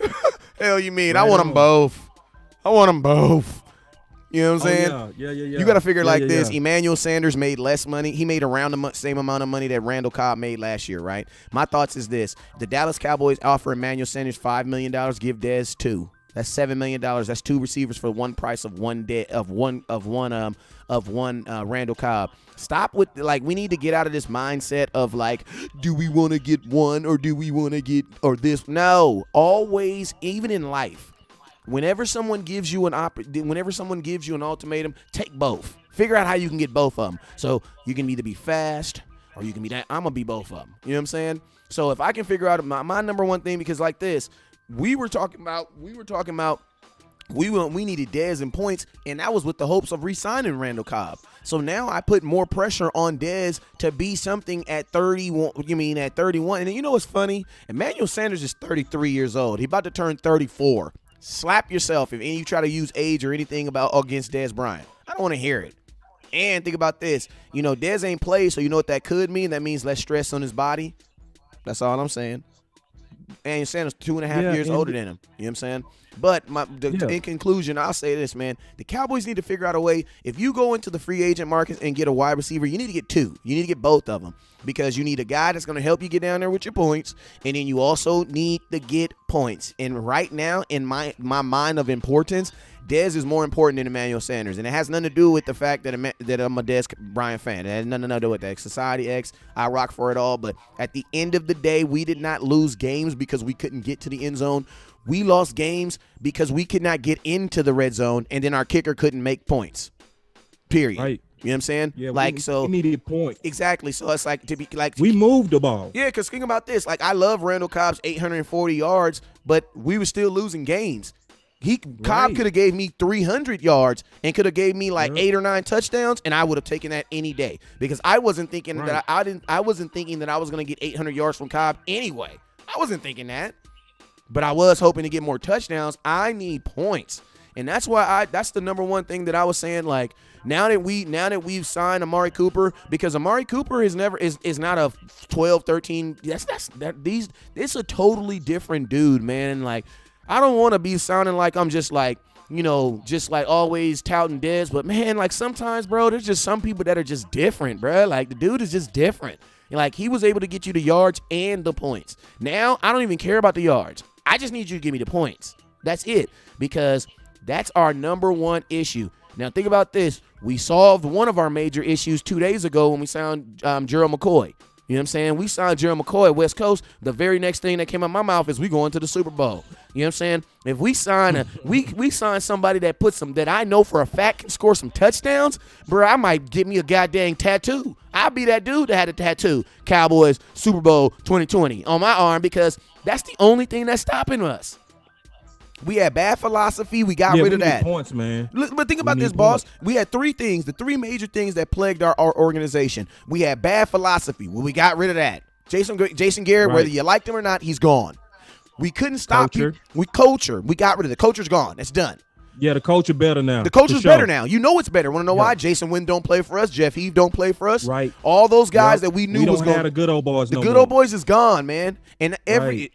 Hell you mean? Right, I want them both. I want them both. You know what I'm saying? Yeah. You got to figure this. Emmanuel Sanders made less money. He made around the same amount of money that Randall Cobb made last year, right? My thoughts is this. The Dallas Cowboys offer Emmanuel Sanders $5 million, give Dez $2. That's $7 million. That's 2 receivers for one price of one Randall Cobb. Stop with we need to get out of this mindset of do we want to get one or do we want to get this? No, always, even in life. Whenever someone gives you an ultimatum, take both. Figure out how you can get both of them. So you can either be fast or you can be that. I'm gonna be both of them. You know what I'm saying? So if I can figure out my number one thing, because like this, we needed Dez in points, and that was with the hopes of re-signing Randall Cobb. So now I put more pressure on Dez to be something at 31. At 31? And you know what's funny? Emmanuel Sanders is 33 years old. He's about to turn 34. Slap yourself if you try to use age or anything against Dez Bryant. I don't want to hear it. And think about this. You know, Dez ain't played, so you know what that could mean? That means less stress on his body. That's all I'm saying. And Sanders 2.5 years older than him. You know what I'm saying? But in conclusion, I'll say this, man. The Cowboys need to figure out a way. If you go into the free agent market and get a wide receiver, you need to get 2. You need to get both of them because you need a guy that's going to help you get down there with your points, and then you also need to get points. And right now, in my mind of importance, Dez is more important than Emmanuel Sanders, and it has nothing to do with the fact that I'm a Dez Bryant fan. It has nothing to do with that. Society X, I rock for it all, but at the end of the day, we did not lose games because we couldn't get to the end zone. We lost games because we could not get into the red zone, and then our kicker couldn't make points. Period. Right. You know what I'm saying? Yeah, we needed points. Exactly. So it's we moved the ball. Yeah, because think about this. I love Randall Cobb's 840 yards, but we were still losing games. Cobb could have gave me 300 yards and could have gave me 8 or 9 touchdowns, and I would have taken that any day because I wasn't thinking that I wasn't thinking that I was going to get 800 yards from Cobb anyway. I wasn't thinking that, but I was hoping to get more touchdowns. I need points, and that's why that's the number one thing that I was saying. Now that we've signed Amari Cooper, because Amari Cooper is not a 12, 13. It's a totally different dude, man. I don't want to be sounding like I'm just always touting Dez, but man, sometimes, bro, there's just some people that are just different, bro. The dude is just different. He was able to get you the yards and the points. Now, I don't even care about the yards. I just need you to give me the points. That's it, because that's our number one issue. Now think about this. We solved one of our major issues 2 days ago when we signed Gerald McCoy. You know what I'm saying? We signed Gerald McCoy at West Coast. The very next thing that came out of my mouth is we going to the Super Bowl. You know what I'm saying? If we sign we sign somebody that puts some that I know for a fact can score some touchdowns, bro, I might get me a goddamn tattoo. I'll be that dude that had a tattoo. Cowboys Super Bowl 2020 on my arm because that's the only thing that's stopping us. We had bad philosophy. We got rid of that. Points, man. But think about this, boss. We had three things, the three major things that plagued our organization. We had bad philosophy. Well, we got rid of that. Jason Garrett, right. Whether you liked him or not, he's gone. We couldn't stop you. We got rid of the culture's gone. That's done. Yeah, the culture better now. The culture's better now. You know it's better. Want to know why? Jason Wynn don't play for us. Jeff Heave don't play for us. Right. All those guys that we knew was going. The good old boys. The good old boys is gone, man. And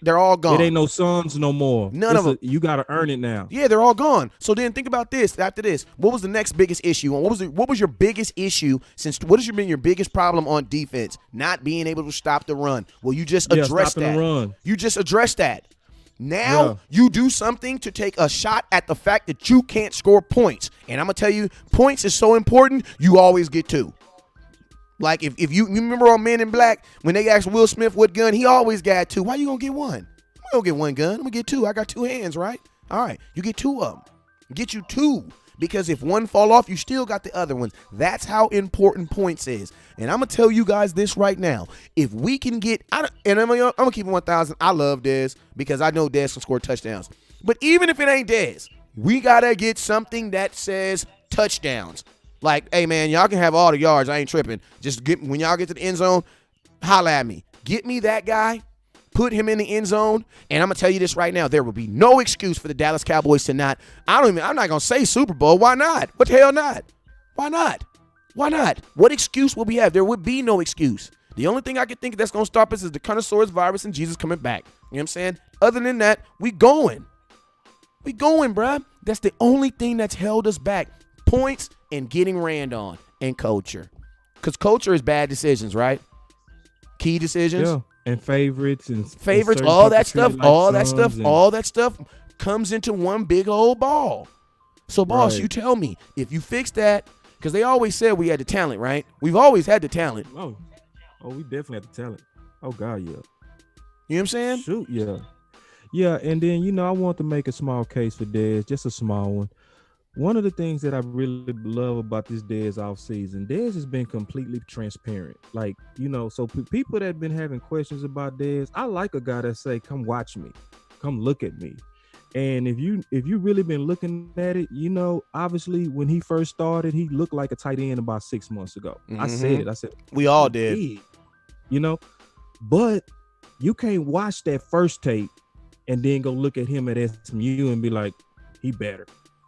they're all gone. It ain't no sons no more. None of them. You got to earn it now. Yeah, they're all gone. So then think about this. After this, what was the next biggest issue? What was your biggest issue what has been your biggest problem on defense? Not being able to stop the run. Well, you just addressed that. The run. You just addressed that. Now you do something to take a shot at the fact that you can't score points. And I'm going to tell you, points is so important, you always get two. Like if you remember on Men in Black, when they asked Will Smith what gun, he always got two. Why you going to get one? I don't get one gun. I'm going to get two. I got two hands, right? All right. You get two of them. Get you two. Because if one fall off, you still got the other ones. That's how important points is. And I'm going to tell you guys this right now. If we can get – and I'm going to keep it 1,000. I love Dez because I know Dez can score touchdowns. But even if it ain't Dez, we got to get something that says touchdowns. Like, hey, man, y'all can have all the yards. I ain't tripping. Just when y'all get to the end zone, holla at me. Get me that guy. Put him in the end zone, and I'm going to tell you this right now. There will be no excuse for the Dallas Cowboys to not. I'm not going to say Super Bowl. Why not? What the hell not? Why not? Why not? What excuse will we have? There would be no excuse. The only thing I can think that's going to stop us is the Connosaurus virus and Jesus coming back. You know what I'm saying? Other than that, we going. We going, bruh. That's the only thing that's held us back. Points and getting ran on and culture. Because culture is bad decisions, right? Key decisions. Yeah. And favorites, all that stuff comes into one big old ball. So, boss, You tell me, if you fix that, because they always said we had the talent, right? We've always had the talent. Oh, we definitely had the talent. Oh, God, yeah. You know what I'm saying? Shoot, yeah. Yeah, and then, I want to make a small case for Dez, just a small one. One of the things that I really love about this Dez offseason, Dez has been completely transparent. Like, so people that have been having questions about Dez, I like a guy that say, come watch me, come look at me. And if you really been looking at it, obviously when he first started, he looked like a tight end about 6 months ago. Mm-hmm. I said we all did. But you can't watch that first tape and then go look at him at SMU and be like, he better.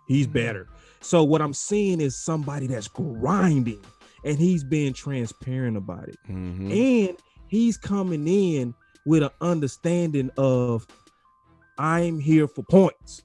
He's better. So what I'm seeing is somebody that's grinding, and he's being transparent about it. Mm-hmm. And he's coming in with an understanding of I'm here for points,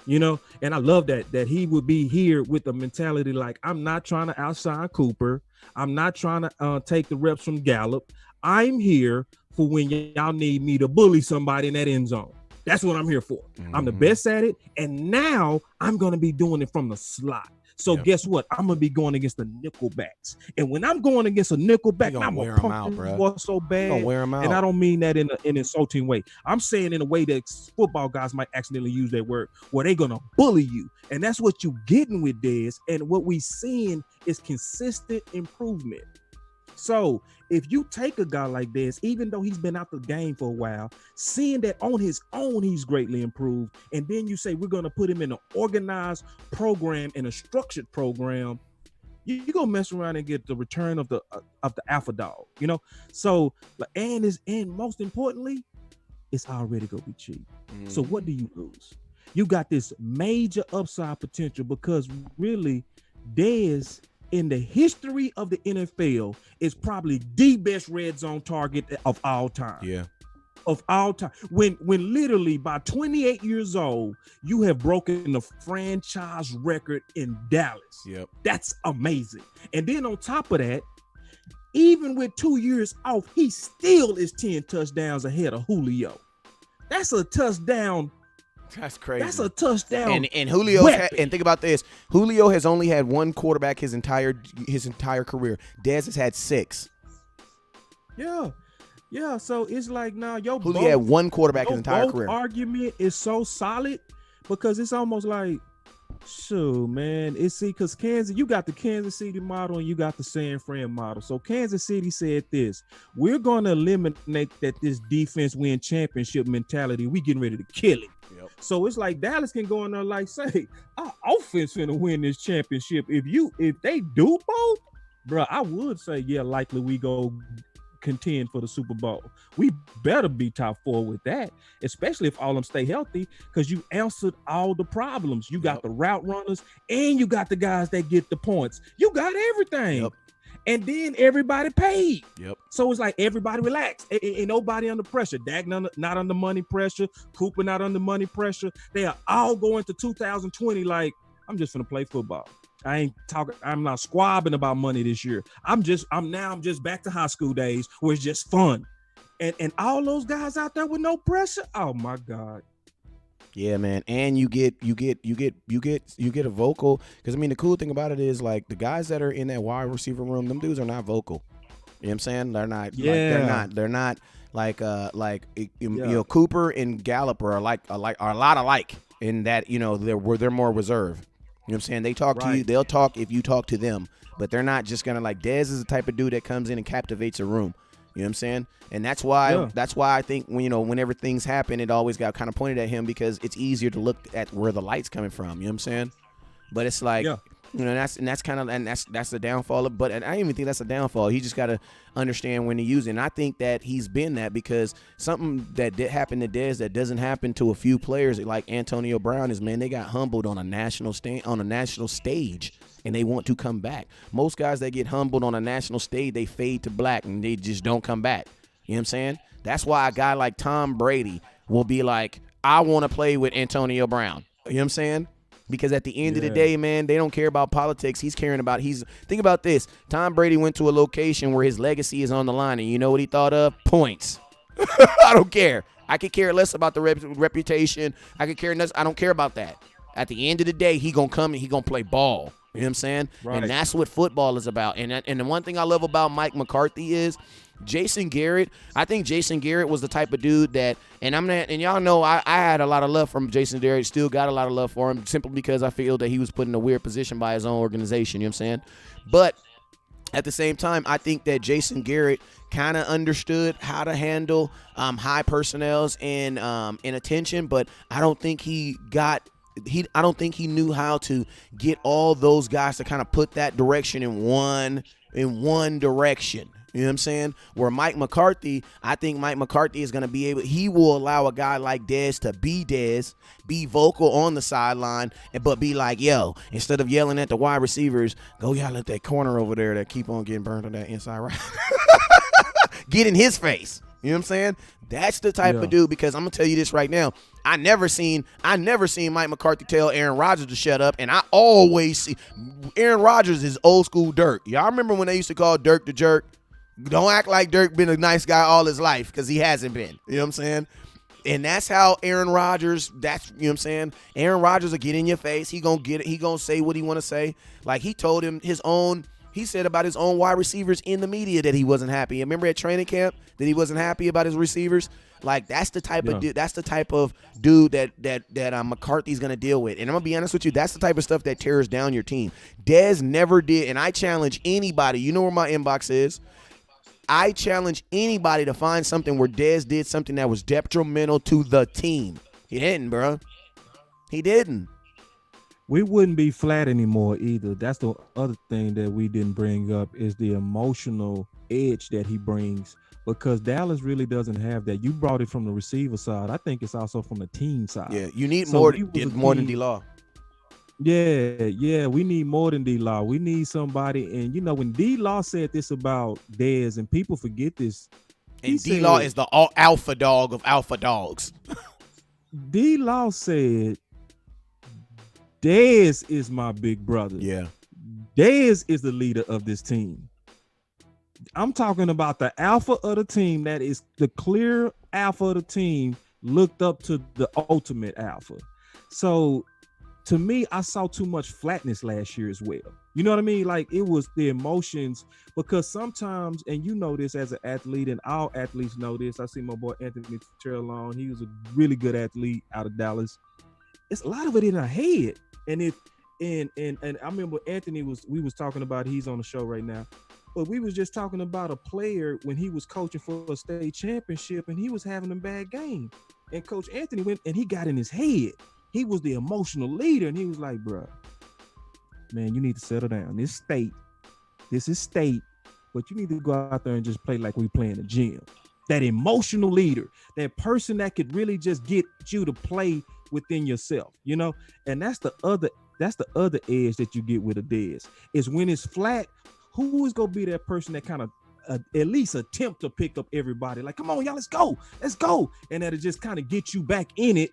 and I love that he would be here with a mentality like I'm not trying to outshine Cooper. I'm not trying to take the reps from Gallup. I'm here for when y'all need me to bully somebody in that end zone. That's what I'm here for. Mm-hmm. I'm the best at it. And now I'm going to be doing it from the slot. So guess what? I'm going to be going against the nickelbacks. And when I'm going against a nickelback, I'm going to pump them so bad. Gonna wear them out. And I don't mean that in an insulting way. I'm saying in a way that football guys might accidentally use that word, where they're going to bully you. And that's what you're getting with Dez. And what we're seeing is consistent improvement. So if you take a guy like this, even though he's been out the game for a while, seeing that on his own he's greatly improved, and then you say we're going to put him in an organized program and a structured program, you're going to mess around and get the return of the alpha dog, So, and most importantly, it's already going to be cheap. Mm-hmm. So what do you lose? You got this major upside potential because really Dez, in the history of the NFL, is probably the best red zone target of all time. Yeah. Of all time. When literally by 28 years old, you have broken the franchise record in Dallas. Yep. That's amazing. And then on top of that, even with 2 years off, he still is 10 touchdowns ahead of Julio. That's a touchdown That's crazy. That's a touchdown. And Julio and think about this. Julio has only had one quarterback his entire career. Dez has had 6. Yeah. So it's like now Julio had one quarterback his entire career. Argument is so solid because it's almost like, sure, man. Because Kansas, you got the Kansas City model and you got the San Fran model. So Kansas City said this: we're going to eliminate this defense win championship mentality. We getting ready to kill it. Yep. So it's like Dallas can go in there like say, our offense finna win this championship. If they do both, bro, I would say likely we go contend for the Super Bowl. We better be top 4 with that, especially if all of them stay healthy, because you answered all the problems. You got the route runners and you got the guys that get the points. You got everything. Yep. And then everybody paid. Yep. So it's like everybody relaxed. Ain't nobody under pressure. Dak not under money pressure. Cooper not under money pressure. They are all going to 2020 like, I'm just gonna play football. I'm not squabbing about money this year. I'm just back to high school days where it's just fun. And all those guys out there with no pressure. Oh my God. Yeah, man. And you get a vocal, because I mean the cool thing about it is like the guys that are in that wide receiver room, them dudes are not vocal. You know what I'm saying? They're not. Yeah. They're not you know, Cooper and Gallup are a lot alike in that, you know, they're more reserved. You know what I'm saying? They talk to you. They'll talk if you talk to them, but they're not just gonna like. Dez is the type of dude that comes in and captivates a room. You know what I'm saying? And that's why I think whenever things happen, it always got kind of pointed at him because it's easier to look at where the light's coming from. You know what I'm saying? But it's like, you know, that's the downfall of. But I don't even think that's a downfall. He just got to understand when to use it. And I think that he's been that because something that did happen to Dez that doesn't happen to a few players like Antonio Brown is, man, they got humbled on a national stage. And they want to come back. Most guys that get humbled on a national stage, they fade to black and they just don't come back. You know what I'm saying? That's why a guy like Tom Brady will be like, I want to play with Antonio Brown. You know what I'm saying? Because at the end of the day, man, they don't care about politics. Think about this. Tom Brady went to a location where his legacy is on the line. And you know what he thought of? Points. I don't care. I could care less about the reputation. I don't care about that. At the end of the day, he going to come and he going to play ball. You know what I'm saying? Right. And that's what football is about. And the one thing I love about Mike McCarthy is Jason Garrett. I think Jason Garrett was the type of dude that, and y'all know I had a lot of love from Jason Garrett, still got a lot of love for him simply because I feel that he was put in a weird position by his own organization. You know what I'm saying? But at the same time, I think that Jason Garrett kind of understood how to handle high personnels and attention, but I don't think he knew how to get all those guys to kind of put that direction in one direction. You know what I'm saying? Where Mike McCarthy, I think Mike McCarthy is going to be he will allow a guy like Dez to be Dez, be vocal on the sideline, but be like, yo, instead of yelling at the wide receivers, go yell at that corner over there that keep on getting burned on that inside right. Get in his face. You know what I'm saying? That's the type of dude, because I'm going to tell you this right now. I never seen Mike McCarthy tell Aaron Rodgers to shut up, and I always see Aaron Rodgers is old school Dirk. Y'all remember when they used to call Dirk the jerk? Don't act like Dirk been a nice guy all his life, because he hasn't been. You know what I'm saying? And that's how Aaron Rodgers, you know what I'm saying? Aaron Rodgers will get in your face. He gonna get it. He gonna say what he want to say. Like he told him he said about his own wide receivers in the media that he wasn't happy. Remember at training camp that he wasn't happy about his receivers? Like that's the type of dude. That's the type of dude that McCarthy's gonna deal with. And I'm gonna be honest with you, that's the type of stuff that tears down your team. Dez never did, and I challenge anybody. You know where my inbox is. I challenge anybody to find something where Dez did something that was detrimental to the team. He didn't, bro. He didn't. We wouldn't be flat anymore either. That's the other thing that we didn't bring up is the emotional edge that he brings, because Dallas really doesn't have that. You brought it from the receiver side. I think it's also from the team side. Yeah, you need more than D-Law. Yeah, we need more than D-Law. We need somebody, and you know, when D-Law said this about Dez, and people forget this. And D-Law is the alpha dog of alpha dogs. D-Law said, Dez is my big brother. Yeah. Dez is the leader of this team. I'm talking about the alpha of the team. That is the clear alpha of the team. looked up to the ultimate alpha. So to me, I saw too much flatness last year as well. You know what I mean? Like, it was the emotions, because sometimes, and you know this as an athlete, and all athletes know this. I see my boy Anthony Terrell on. He was a really good athlete out of Dallas. It's a lot of it in our head. And if and I remember we was talking about, he's on the show right now, but we was just talking about a player when he was coaching for a state championship and he was having a bad game. And Coach Anthony went and he got in his head. He was the emotional leader, and he was like, bro, man, you need to settle down. This is state, but you need to go out there and just play like we play in the gym. That emotional leader, that person that could really just get you to play within yourself, you know? And that's the other edge that you get with a Dez, is when it's flat, who is going to be that person that kind of at least attempt to pick up everybody? Like, come on, y'all, let's go. And that'll just kind of get you back in it,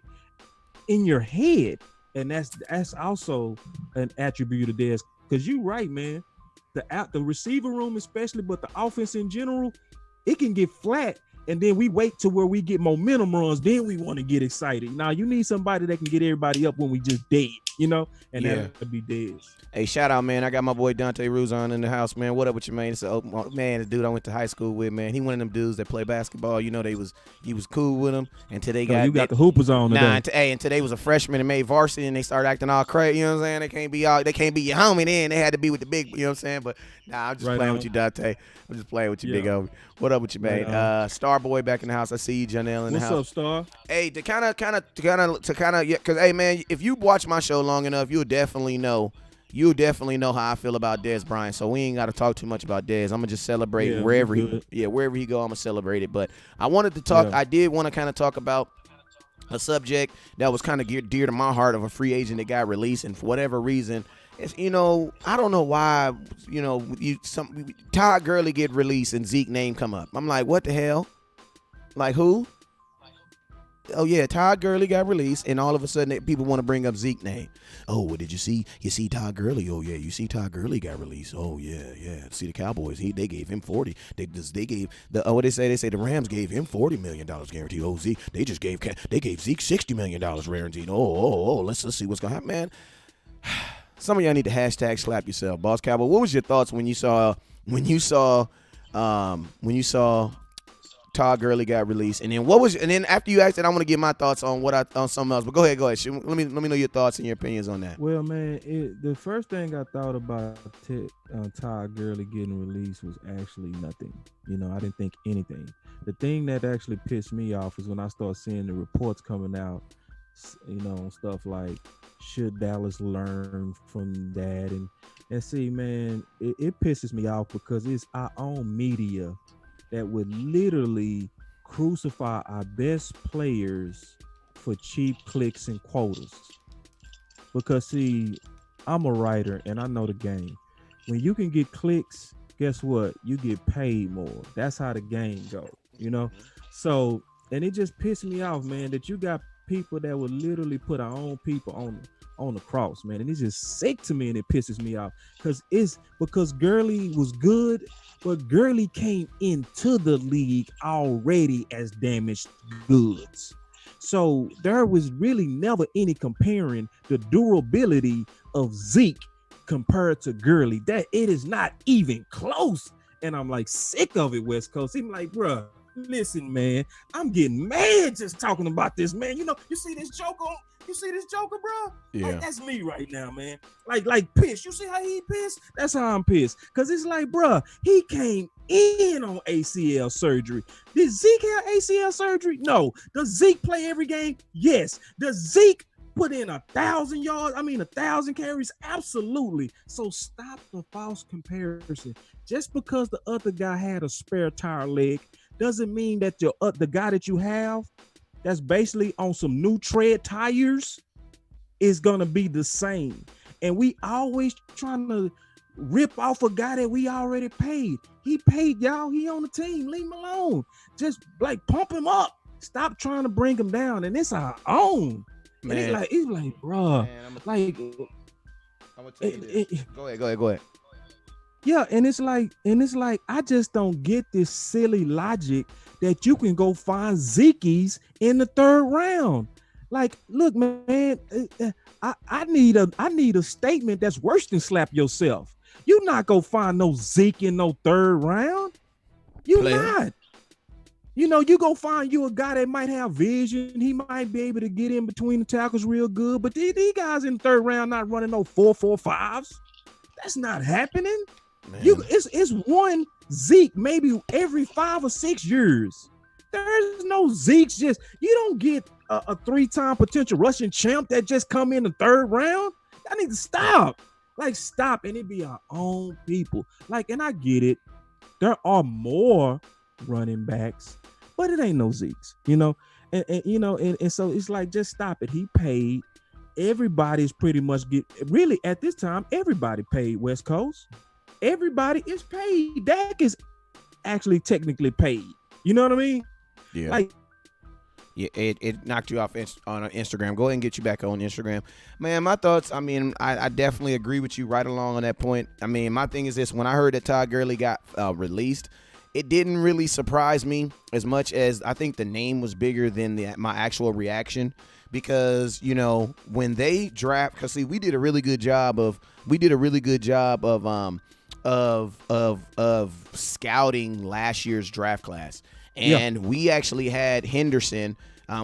in your head. And that's also an attribute of Dez, because you're right, man. The receiver room especially, but the offense in general, it can get flat, and then we wait to where we get momentum runs, then we want to get excited. Now you need somebody that can get everybody up when we just dead, you know? And that would be Dez. Hey, shout out, man. I got my boy Dante Ruzon in the house, man. What up with you, man? It's man, the dude I went to high school with, man. He one of them dudes that play basketball. You know, he was cool with him. And today you got the hoopers on today. And today was a freshman and made varsity, and they started acting all crazy. You know what I'm saying? They can't be your homie then. They had to be with the big, you know what I'm saying? But nah, I'm just playing with you, Dante. I'm just playing with you, big homie. What up with you, man? Starboy back in the house. I see you, Janelle, in the house. What's up, Star? Hey, to kind of, yeah, because hey, man, if you watch my show long enough, you'll definitely know how I feel about Dez Bryant. So we ain't got to talk too much about Dez. I'm gonna just celebrate wherever he go. I'm gonna celebrate it. But I wanted to talk. I did want to kind of talk about a subject that was kind of dear to my heart, of a free agent that got released, and for whatever reason, it's, you know, I don't know why, you know, Todd Gurley get released and Zeke name come up. I'm like, what the hell? Like, who? Oh yeah, Todd Gurley got released, and all of a sudden people want to bring up Zeke name. Oh, well, did you see Todd Gurley? Oh yeah, you see Todd Gurley got released. Oh yeah. See the Cowboys? They gave him 40. They gave the what they say the Rams gave him $40 million guaranteed. Oh, Zeke, they gave Zeke $60 million guaranteed. Oh, let's see what's gonna happen, man. Some of y'all need to hashtag slap yourself, Boss Cowboy. What was your thoughts when you saw Todd Gurley got released, and then after you asked it, I want to get my thoughts on something else. But go ahead. Let me know your thoughts and your opinions on that. Well, man, the first thing I thought about Todd Gurley getting released was actually nothing. You know, I didn't think anything. The thing that actually pissed me off is when I started seeing the reports coming out. You know, stuff like, should Dallas learn from that? And see, man, it pisses me off because it's our own media that would literally crucify our best players for cheap clicks and quotas. Because see, I'm a writer and I know the game. When you can get clicks, guess what? You get paid more. That's how the game goes, you know? So, and it just pissed me off, man, that you got people that would literally put our own people on the cross, man. And it's just sick to me, and it pisses me off because Gurley was good, but Gurley came into the league already as damaged goods. So there was really never any comparing the durability of Zeke compared to Gurley. That it is not even close. And I'm like sick of it, West Coast. I'm like, bruh, listen, man, I'm getting mad just talking about this, man. You know, you see this Joker, bro? Yeah. Like, that's me right now, man. Like pissed. You see how he pissed? That's how I'm pissed. Cause it's like, bro, he came in on ACL surgery. Did Zeke have ACL surgery? No. Does Zeke play every game? Yes. Does Zeke put in 1,000 yards? 1,000 carries? Absolutely. So stop the false comparison. Just because the other guy had a spare tire leg doesn't mean that the guy that you have that's basically on some new tread tires is gonna be the same. And we always trying to rip off a guy that we already paid. He paid y'all. He on the team. Leave him alone. Just like pump him up. Stop trying to bring him down. And it's our own. Man. And it's like, bro, like. I'm gonna tell you this. Go ahead. Yeah, and it's like I just don't get this silly logic that you can go find Zeke's in the third round. Like, look, man, I need a statement that's worse than slap yourself. You not go find no Zeke in no third round. You not. You know, you go find you a guy that might have vision. He might be able to get in between the tackles real good. But these guys in the third round not running no 4.45s. That's not happening. Man. It's one Zeke maybe every 5 or 6 years. There's no Zeke's just you don't get a 3-time potential Russian champ that just come in the third round. I need to stop. Like stop, and it be our own people. Like, and I get it. There are more running backs, but it ain't no Zeke's, you know. And you know, and so it's like just stop it. He paid. Everybody's pretty much really at this time. Everybody paid West Coast. Everybody is paid. Dak is actually technically paid. You know what I mean? Yeah. Like, yeah, it knocked you off on Instagram. Go ahead and get you back on Instagram. Man, my thoughts, I mean, I definitely agree with you right along on that point. I mean, my thing is this. When I heard that Todd Gurley got released, it didn't really surprise me as much as I think the name was bigger than my actual reaction. Because, you know, when they draft, because see, we did a really good job of scouting last year's draft class. And we actually had Henderson.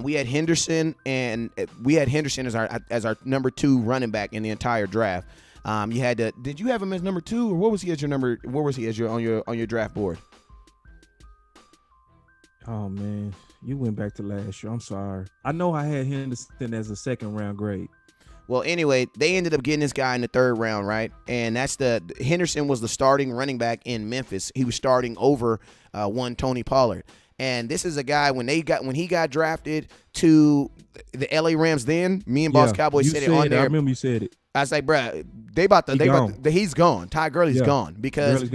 We had Henderson as our number 2 running back in the entire draft. Did you have him as number 2, or what was he as your number? Where was he as on your draft board? Oh man, you went back to last year. I'm sorry. I know I had Henderson as a 2nd round grade. Well, anyway, they ended up getting this guy in the 3rd round, right? And Henderson was the starting running back in Memphis. He was starting over one Tony Pollard. And this is a guy when he got drafted to the LA Rams. Then me and Boss Cowboy said it on there. I remember you said it. I was like, bruh, he's gone. Ty Gurley's gone because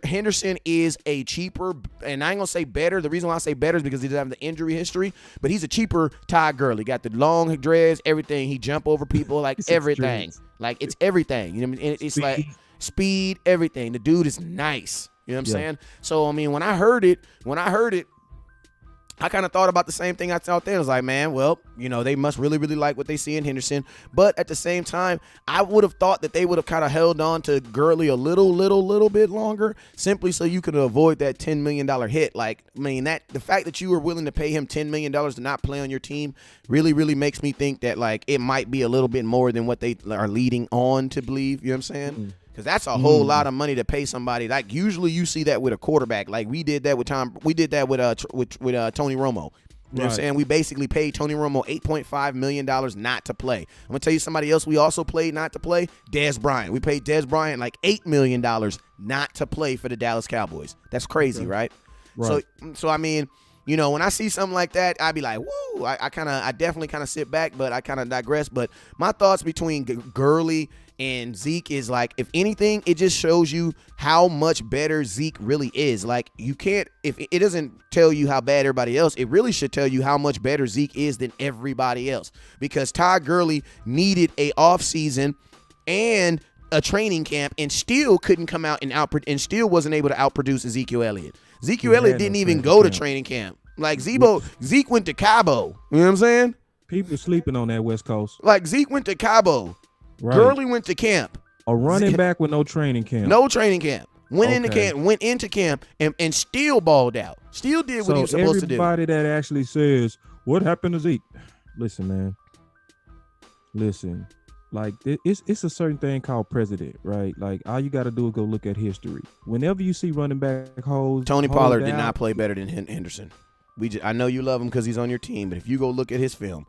Henderson is a cheaper, and I ain't gonna say better. The reason why I say better is because he doesn't have the injury history, but he's a cheaper Ty Gurley. Got the long dreads, everything. He jump over people, like everything. Like it's everything. You know what I mean? It's speed. Like speed, everything. The dude is nice. You know what I'm saying? So I mean, when I heard it, I kind of thought about the same thing I thought there. I was like, man, well, you know, they must really, really like what they see in Henderson. But at the same time, I would have thought that they would have kind of held on to Gurley a little bit longer, simply so you could avoid that $10 million hit. Like, I mean, the fact that you were willing to pay him $10 million to not play on your team really, really makes me think that, like, it might be a little bit more than what they are leading on to believe. You know what I'm saying? Mm-hmm. Because that's a whole lot of money to pay somebody. Like usually you see that with a quarterback. Like we did that with Tony Romo. You know what I'm saying? We basically paid Tony Romo $8.5 million not to play. I'm going to tell you somebody else we also played not to play, Dez Bryant. We paid Dez Bryant like $8 million not to play for the Dallas Cowboys. That's crazy, right? So I mean, you know, when I see something like that, I'd be like, woo. I definitely kind of sit back, but I kind of digress. But my thoughts between Gurley and Zeke is like, if anything, it just shows you how much better Zeke really is. Like, you can't, if it doesn't tell you how bad everybody else, it really should tell you how much better Zeke is than everybody else. Because Todd Gurley needed a offseason and a training camp and still couldn't come out and still wasn't able to outproduce Ezekiel Elliott. Ezekiel Elliott didn't even go to training camp. Like Zeke went to Cowboy. You know what I'm saying? People sleeping on that West Coast. Like Zeke went to Cowboy. Right. Gurley went to camp. A running back with no training camp. No training camp. Went into camp and still balled out. Still did what he was supposed to do. Everybody that actually says, what happened to Zeke? Listen, man. Listen. Like, it's a certain thing called precedent, right? Like, all you got to do is go look at history. Whenever you see running back holes. Tony Pollard did not play better than Henderson. I know you love him because he's on your team, but if you go look at his film,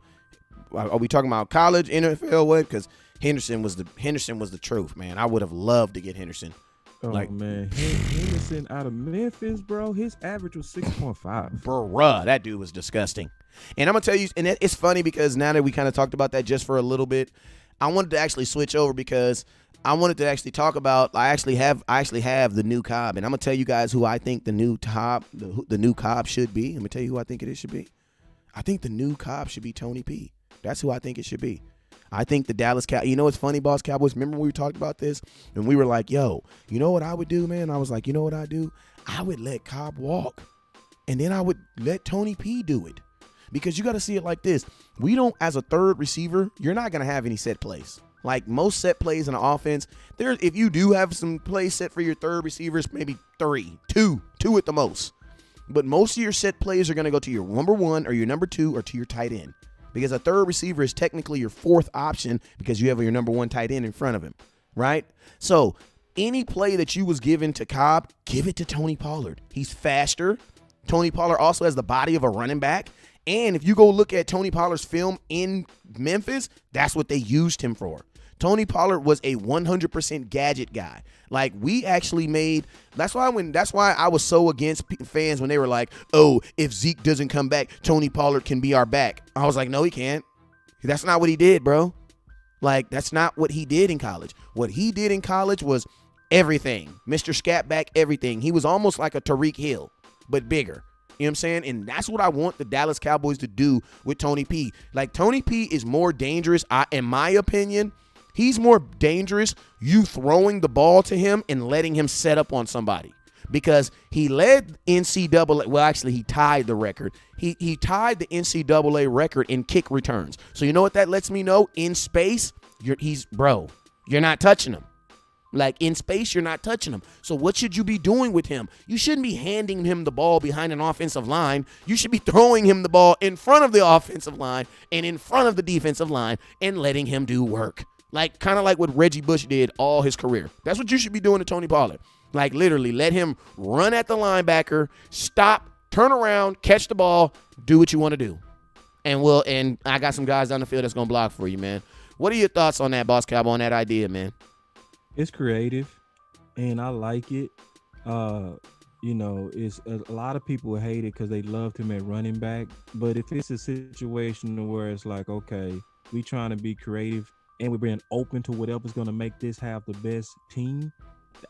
are we talking about college, NFL, what? Because Henderson was the truth, man. I would have loved to get Henderson. Oh, man. Henderson out of Memphis, bro, his average was 6.5. Bruh, that dude was disgusting. And I'm going to tell you, and it's funny because now that we kind of talked about that just for a little bit, I wanted to actually switch over because I wanted to actually talk about, I actually have the new Cobb, and I'm going to tell you guys who I think the new Cobb should be. I'm going to tell you who I think it should be. I think the new Cobb should be Tony P. That's who I think it should be. I think the Dallas Cowboys, you know what's funny, Boss Cowboys? Remember when we talked about this? And we were like, yo, you know what I would do, man? I was like, you know what I do? I would let Cobb walk. And then I would let Tony P do it. Because you got to see it like this. We don't, as a third receiver, you're not going to have any set plays. Like most set plays in the offense, if you do have some plays set for your third receivers, maybe two at the most. But most of your set plays are going to go to your number one or your number two or to your tight end. Because a third receiver is technically your fourth option because you have your number one tight end in front of him, right? So any play that you was given to Cobb, give it to Tony Pollard. He's faster. Tony Pollard also has the body of a running back. And if you go look at Tony Pollard's film in Memphis, that's what they used him for. Tony Pollard was a 100% gadget guy. Like we actually made. That's why I was so against fans when they were like, "Oh, if Zeke doesn't come back, Tony Pollard can be our back." I was like, "No, he can't. That's not what he did, bro. Like that's not what he did in college. What he did in college was everything. Mr. Scat back, everything. He was almost like a Tariq Hill, but bigger." You know what I'm saying? And that's what I want the Dallas Cowboys to do with Tony P. Like Tony P is more dangerous, in my opinion. He's more dangerous you throwing the ball to him and letting him set up on somebody. Because he led NCAA, well, actually, he tied the record. He tied the NCAA record in kick returns. So you know what that lets me know? In space, you're not touching him. Like in space, you're not touching him. So what should you be doing with him? You shouldn't be handing him the ball behind an offensive line. You should be throwing him the ball in front of the offensive line and in front of the defensive line and letting him do work. Like kind of like what Reggie Bush did all his career. That's what you should be doing to Tony Pollard. Like literally let him run at the linebacker, stop, turn around, catch the ball, do what you want to do. And I got some guys down the field that's going to block for you, man. What are your thoughts on that, Boss Cowboy, on that idea, man? It's creative, and I like it. It's a lot of people hate it because they loved him at running back. But if it's a situation where it's like, okay, we trying to be creative and we're being open to whatever's going to make this have the best team,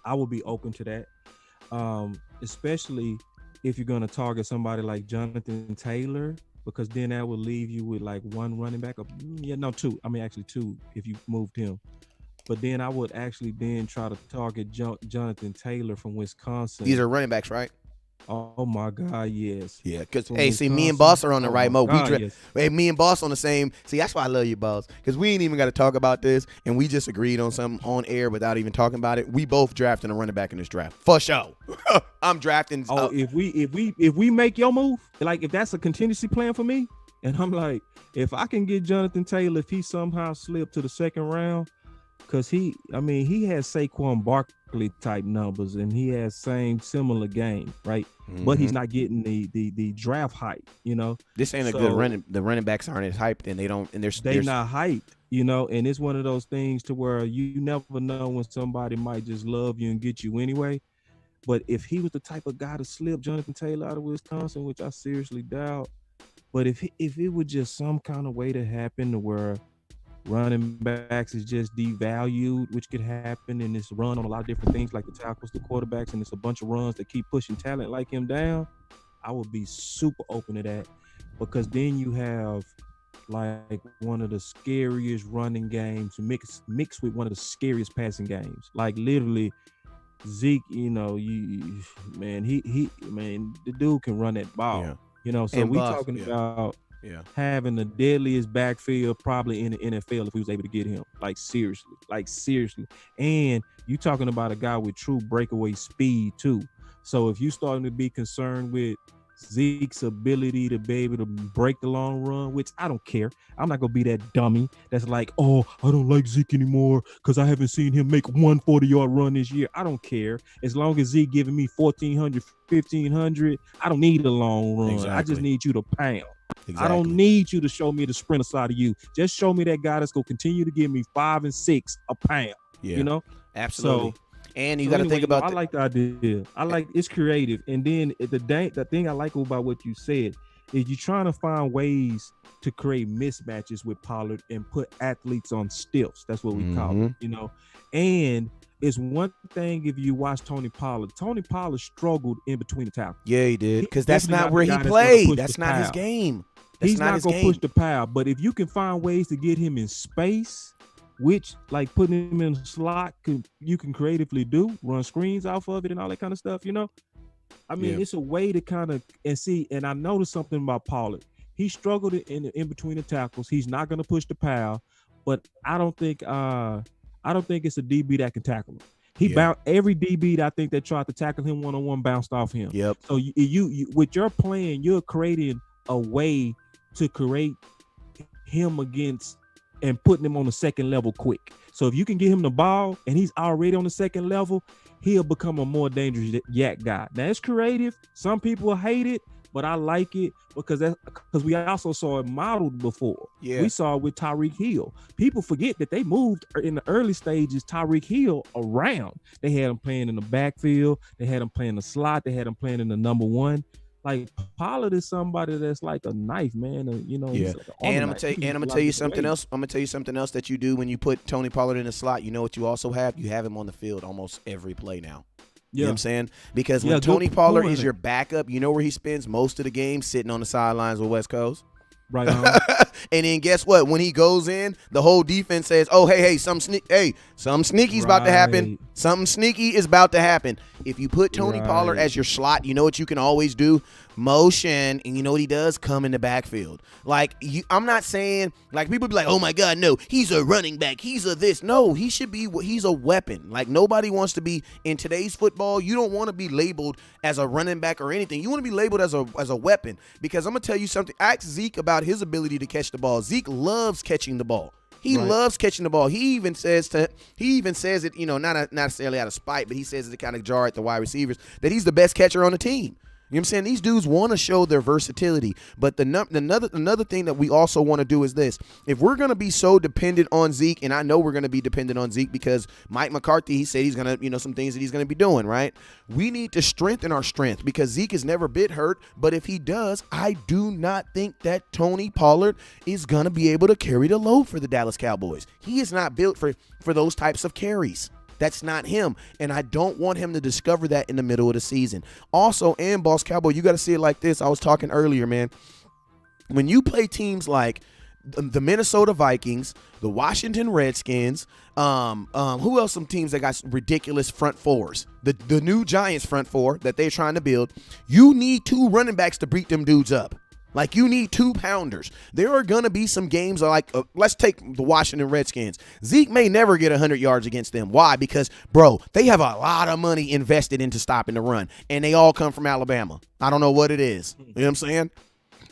I would be open to that. Especially if you're going to target somebody like Jonathan Taylor, because then that would leave you with like one running back. Two. I mean, actually two if you moved him. But then I would actually then try to target Jonathan Taylor from Wisconsin. These are running backs, right? Oh my God, yes. Yeah, because me and Boss are on the right mode. Yes. Me and Boss on the same. See, that's why I love you, Boss, because we ain't even got to talk about this, and we just agreed on something on air without even talking about it. We both drafting a running back in this draft for sure. I'm drafting. If we make your move, like if that's a contingency plan for me, and I'm like, if I can get Jonathan Taylor, if he somehow slipped to the second round. Because he has Saquon Barkley type numbers and he has similar game, right? Mm-hmm. But he's not getting the draft hype, you know. This ain't a good running. The running backs aren't as hyped, and they're not hyped, you know. And it's one of those things to where you never know when somebody might just love you and get you anyway. But if he was the type of guy to slip Jonathan Taylor out of Wisconsin, which I seriously doubt, but if it was just some kind of way to happen to where running backs is just devalued, which could happen in this run on a lot of different things like the tackles, the quarterbacks, and it's a bunch of runs that keep pushing talent like him down, I would be super open to that, because then you have like one of the scariest running games mixed with one of the scariest passing games. Like literally Zeke, you know, the dude can run that ball. Yeah. You know, so we talking about having the deadliest backfield probably in the NFL if we was able to get him. Like seriously. And you talking about a guy with true breakaway speed too. So if you starting to be concerned with Zeke's ability to be able to break the long run, which I don't care. I'm not going to be that dummy that's like, oh, I don't like Zeke anymore because I haven't seen him make one 40-yard run this year. I don't care. As long as Zeke giving me 1,400, 1,500, I don't need a long run. Exactly. I just need you to pound. Exactly. I don't need you to show me the sprinter side of you. Just show me that guy that's going to continue to give me 5 and 6 a pound. Yeah. You know? Absolutely. And you got to think about. I like the idea. I like it's creative. And then the thing I like about what you said is you're trying to find ways to create mismatches with Pollard and put athletes on stilts. That's what we call it, you know. And it's one thing if you watch Tony Pollard. Tony Pollard struggled in between the tackles. Yeah, he did, because that's not where he played. That's not his game. He's not going to push the power. But if you can find ways to get him in space, which like putting him in a slot, you can creatively do, run screens off of it and all that kind of stuff, you know? I mean, it's a way to kind of and I noticed something about Pollard. He struggled in between the tackles. He's not going to push the power, but I don't think it's a DB that can tackle him. He bounced every DB that I think that tried to tackle him one-on-one bounced off him. Yep. So you with your plan, you're creating a way to create him against and putting him on the second level quick. So if you can get him the ball and he's already on the second level, he'll become a more dangerous yak guy. Now it's creative. Some people hate it, but I like it because we also saw it modeled before. Yeah. We saw it with Tyreek Hill. People forget that they moved in the early stages Tyreek Hill around. They had him playing in the backfield. They had him playing the slot. They had him playing in the number one. Like Pollard is somebody that's like a knife, man. You know, yeah. Like and I'm gonna tell you something else. I'm gonna tell you something else that you do when you put Tony Pollard in the slot. You know what you also have? You have him on the field almost every play now. You know what I'm saying? Because when Tony Pollard is your backup, you know where he spends most of the game? Sitting on the sidelines with West Coast. Right on. And then guess what? When he goes in, the whole defense says, "Oh, hey, something sneaky's about to happen. Something sneaky is about to happen." If you put Tony Pollard as your slot, you know what you can always do? Motion, and you know what he does? Come in the backfield. Like I'm not saying like people be like, "Oh my God, no, he's a running back. He's a this." No, he's a weapon. Like nobody wants to be in today's football. You don't want to be labeled as a running back or anything. You want to be labeled as a weapon. Because I'm gonna tell you something. Ask Zeke about his ability to catch the ball. Zeke loves catching the ball. He loves catching the ball. He even says it, you know, not necessarily out of spite, but he says it to kind of jar at the wide receivers that he's the best catcher on the team. You know what I'm saying? These dudes want to show their versatility. But another thing that we also want to do is this. If we're going to be so dependent on Zeke, and I know we're going to be dependent on Zeke because Mike McCarthy, he said he's going to, you know, some things that he's going to be doing, right? We need to strengthen our strength because Zeke has never been hurt. But if he does, I do not think that Tony Pollard is going to be able to carry the load for the Dallas Cowboys. He is not built for those types of carries. That's not him, and I don't want him to discover that in the middle of the season. Also, and Boss Cowboy, you got to see it like this. I was talking earlier, man. When you play teams like the Minnesota Vikings, the Washington Redskins, who else? Some teams that got ridiculous front fours. The new Giants front four that they're trying to build. You need two running backs to beat them dudes up. Like, you need 2-pounders. There are going to be some games like, let's take the Washington Redskins. Zeke may never get 100 yards against them. Why? Because, bro, they have a lot of money invested into stopping the run, and they all come from Alabama. I don't know what it is. You know what I'm saying?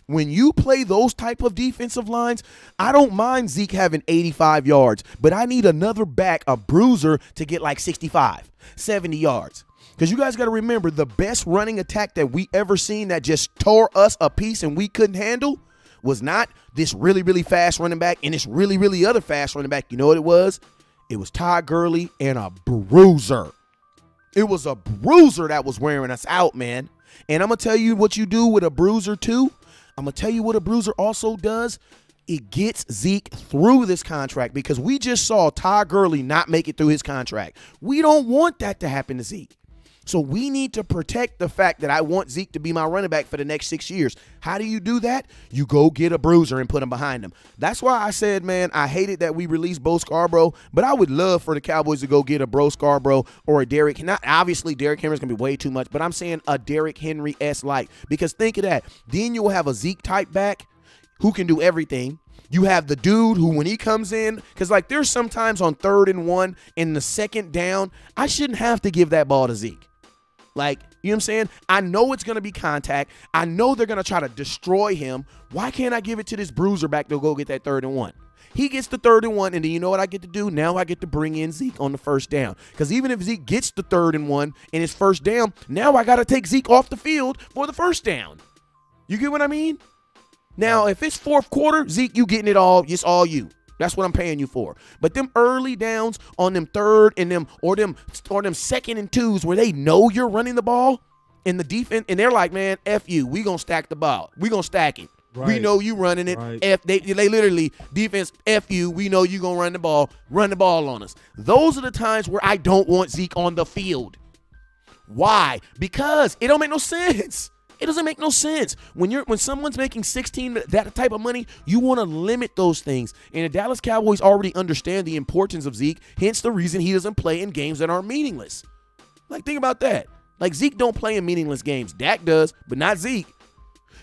When you play those type of defensive lines, I don't mind Zeke having 85 yards, but I need another back, a bruiser, to get like 65, 70 yards. Because you guys got to remember, the best running attack that we ever seen that just tore us a piece and we couldn't handle was not this really, really fast running back and this really, really other fast running back. You know what it was? It was Todd Gurley and a bruiser. It was a bruiser that was wearing us out, man. And I'm going to tell you what you do with a bruiser too. I'm going to tell you what a bruiser also does. It gets Zeke through this contract because we just saw Todd Gurley not make it through his contract. We don't want that to happen to Zeke. So we need to protect the fact that I want Zeke to be my running back for the next 6 years. How do you do that? You go get a bruiser and put him behind him. That's why I said, man, I hated that we released Bo Scarborough, but I would love for the Cowboys to go get a Bo Scarborough or a Derrick. Not obviously Derrick Henry's going to be way too much, but I'm saying a Derrick Henry-esque like. Because think of that. Then you will have a Zeke type back who can do everything. You have the dude who, when he comes in, because like there's sometimes on 3rd and 1 in the second down, I shouldn't have to give that ball to Zeke. Like, you know what I'm saying? I know it's going to be contact. I know they're going to try to destroy him. Why can't I give it to this bruiser back to go get that 3rd and 1? He gets the 3rd and 1, and then you know what I get to do? Now I get to bring in Zeke on the first down. Because even if Zeke gets the 3rd and 1 and his first down, now I got to take Zeke off the field for the first down. You get what I mean? Now, if it's fourth quarter, Zeke, you getting it all. It's all you. That's what I'm paying you for. But them early downs on them 3rd and them 2nd and 2s where they know you're running the ball and the defense, and they're like, man, F you. We going to stack the ball. We going to stack it. Right. We know you running it. Right. They literally, defense, F you. We know you going to run the ball on us. Those are the times where I don't want Zeke on the field. Why? Because it don't make no sense. It doesn't make no sense. When someone's making 16 that type of money, you want to limit those things. And the Dallas Cowboys already understand the importance of Zeke, hence the reason he doesn't play in games that are meaningless. Like, think about that. Like, Zeke don't play in meaningless games. Dak does, but not Zeke.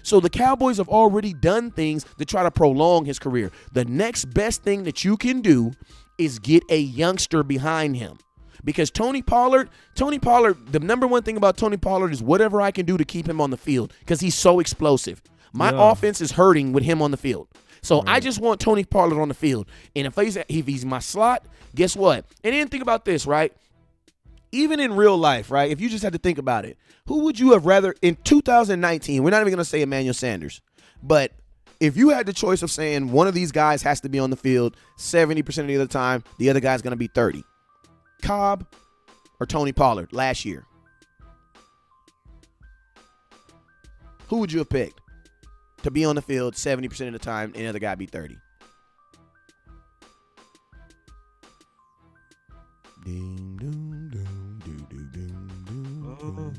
So the Cowboys have already done things to try to prolong his career. The next best thing that you can do is get a youngster behind him. Because Tony Pollard, the number one thing about Tony Pollard is whatever I can do to keep him on the field because he's so explosive. My offense is hurting with him on the field. So I just want Tony Pollard on the field. And if he's my slot, guess what? And then think about this, right? Even in real life, right, if you just had to think about it, who would you have rather in 2019, we're not even going to say Emmanuel Sanders, but if you had the choice of saying one of these guys has to be on the field 70% of the other time, the other guy's going to be 30. Cobb or Tony Pollard last year? Who would you have picked to be on the field 70% of the time and the other guy be 30? Ding, doom, doom, doo, doo, doom, doom, doom,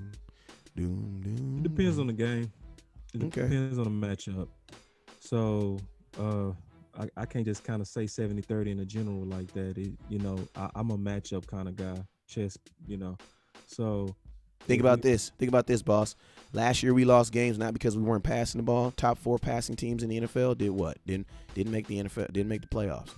doom, doom. It depends on the game. It depends on the matchup. So I can't just kind of say 70-30 in a general like that. I'm a matchup kind of guy. Chess, So think about this. Think about this, boss. Last year we lost games not because we weren't passing the ball. Top 4 passing teams in the NFL did what? Didn't make the NFL. Didn't make the playoffs.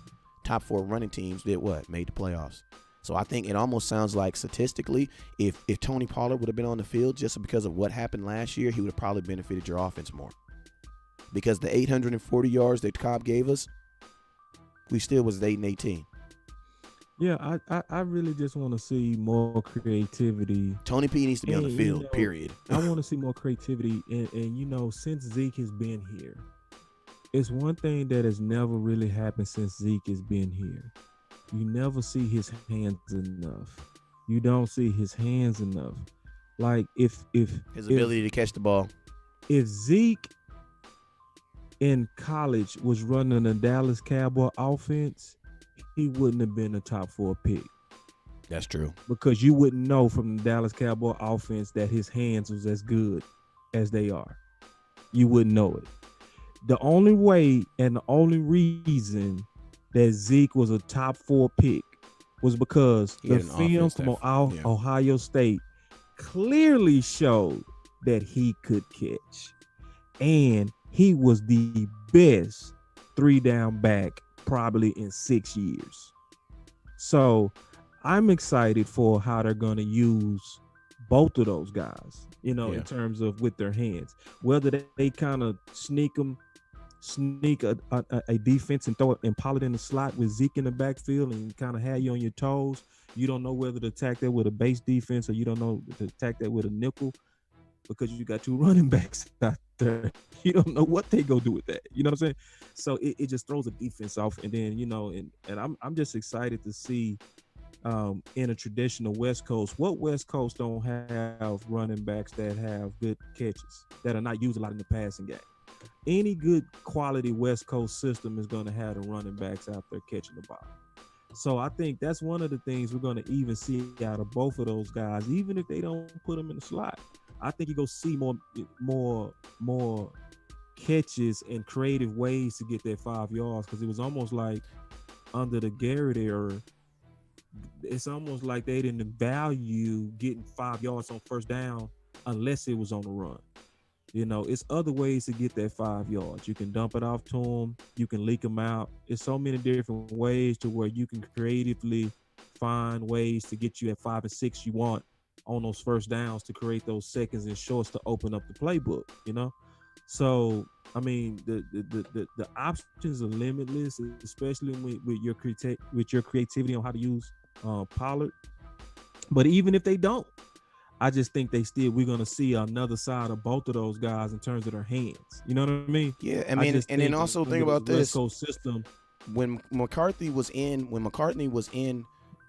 Top 4 running teams did what? Made the playoffs. So I think it almost sounds like statistically, if Tony Pollard would have been on the field just because of what happened last year, he would have probably benefited your offense more. Because the 840 yards that Cobb gave us, we still was 8-18. Yeah, I really just want to see more creativity. Tony P needs to be on the field, period. I want to see more creativity. And since Zeke has been here, it's one thing that has never really happened since Zeke has been here. You never see his hands enough. You don't see his hands enough. Like if his ability to catch the ball. If Zeke in college was running a Dallas Cowboy offense, he wouldn't have been a top 4 pick. That's true. Because you wouldn't know from the Dallas Cowboy offense that his hands was as good as they are. You wouldn't know it. The only way and the only reason that Zeke was a top 4 pick was because the film from Ohio State clearly showed that he could catch. And he was the best 3-down back probably in 6 years. So I'm excited for how they're going to use both of those guys, in terms of with their hands. Whether they kind of sneak a defense and throw it and Pollard in the slot with Zeke in the backfield and kind of have you on your toes. You don't know whether to attack that with a base defense or you don't know to attack that with a nickel because you got 2 running backs out there. You don't know what they go do with that. You know what I'm saying? So it just throws a defense off. And then, and I'm just excited to see in a traditional West Coast, what West Coast don't have running backs that have good catches that are not used a lot in the passing game. Any good quality West Coast system is going to have the running backs out there catching the ball. So I think that's one of the things we're going to even see out of both of those guys, even if they don't put them in the slot. I think you're going to see more catches and creative ways to get that 5 yards because it was almost like under the Garrett era, it's almost like they didn't value getting 5 yards on first down unless it was on the run. It's other ways to get that 5 yards. You can dump it off to them. You can leak them out. It's so many different ways to where you can creatively find ways to get you at 5 and 6 you want on those first downs to create those seconds and shorts to open up the playbook, So, I mean, the options are limitless, especially with your creativity on how to use Pollard. But even if they don't, I just think we're going to see another side of both of those guys in terms of their hands. You know what I mean? Yeah, I mean, and then also think about this. West Coast system. When McCarthy was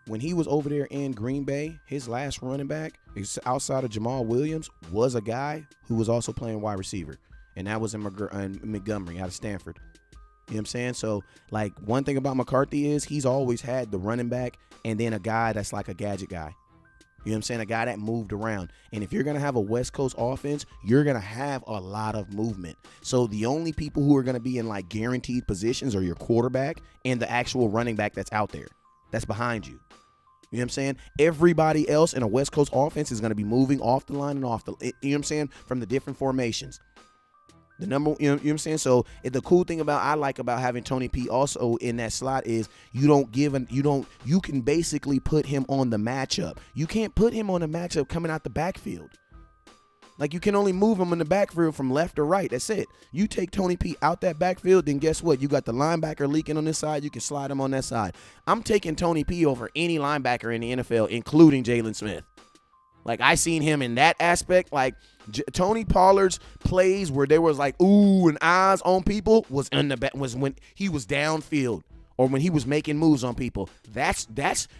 when he was over there in Green Bay, his last running back outside of Jamal Williams was a guy who was also playing wide receiver. And that was in Montgomery out of Stanford. You know what I'm saying? So, like, one thing about McCarthy is he's always had the running back and then a guy that's like a gadget guy. You know what I'm saying? A guy that moved around. And if you're going to have a West Coast offense, you're going to have a lot of movement. So the only people who are going to be in like guaranteed positions are your quarterback and the actual running back that's out there, that's behind you. You know what I'm saying? Everybody else in a West Coast offense is going to be moving off the line and off the, you know what I'm saying, from the different formations. The number, you know what I'm saying? So the cool thing I like about having Tony P also in that slot is you can basically put him on the matchup. You can't put him on the matchup coming out the backfield. Like, you can only move him in the backfield from left or right. That's it. You take Tony P out that backfield, then guess what? You got the linebacker leaking on this side. You can slide him on that side. I'm taking Tony P over any linebacker in the NFL, including Jalen Smith. Like, I seen him in that aspect. Like, Tony Pollard's plays where there was like ooh and eyes on people was when he was downfield or when he was making moves on people. That's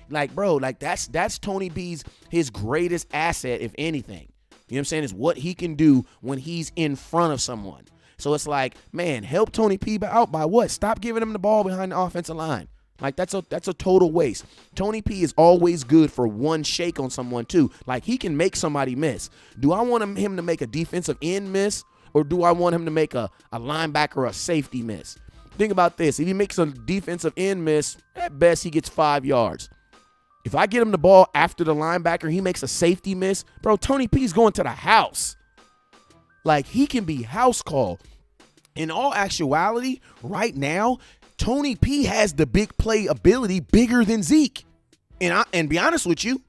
like, bro, like that's Tony B's his greatest asset, if anything. You know what I'm saying? Is what he can do when he's in front of someone. So it's like, man, help Tony P out by what? Stop giving him the ball behind the offensive line. Like, that's a total waste. Tony P is always good for one shake on someone too. Like, he can make somebody miss. Do I want him to make a defensive end miss, or do I want him to make a linebacker or a safety miss? Think about this. If he makes a defensive end miss, at best he gets 5 yards. If I get him the ball after the linebacker, he makes a safety miss, bro, Tony P's going to the house. Like, he can be house call. In all actuality, right now, Tony P has the big play ability bigger than Zeke. And be honest with you,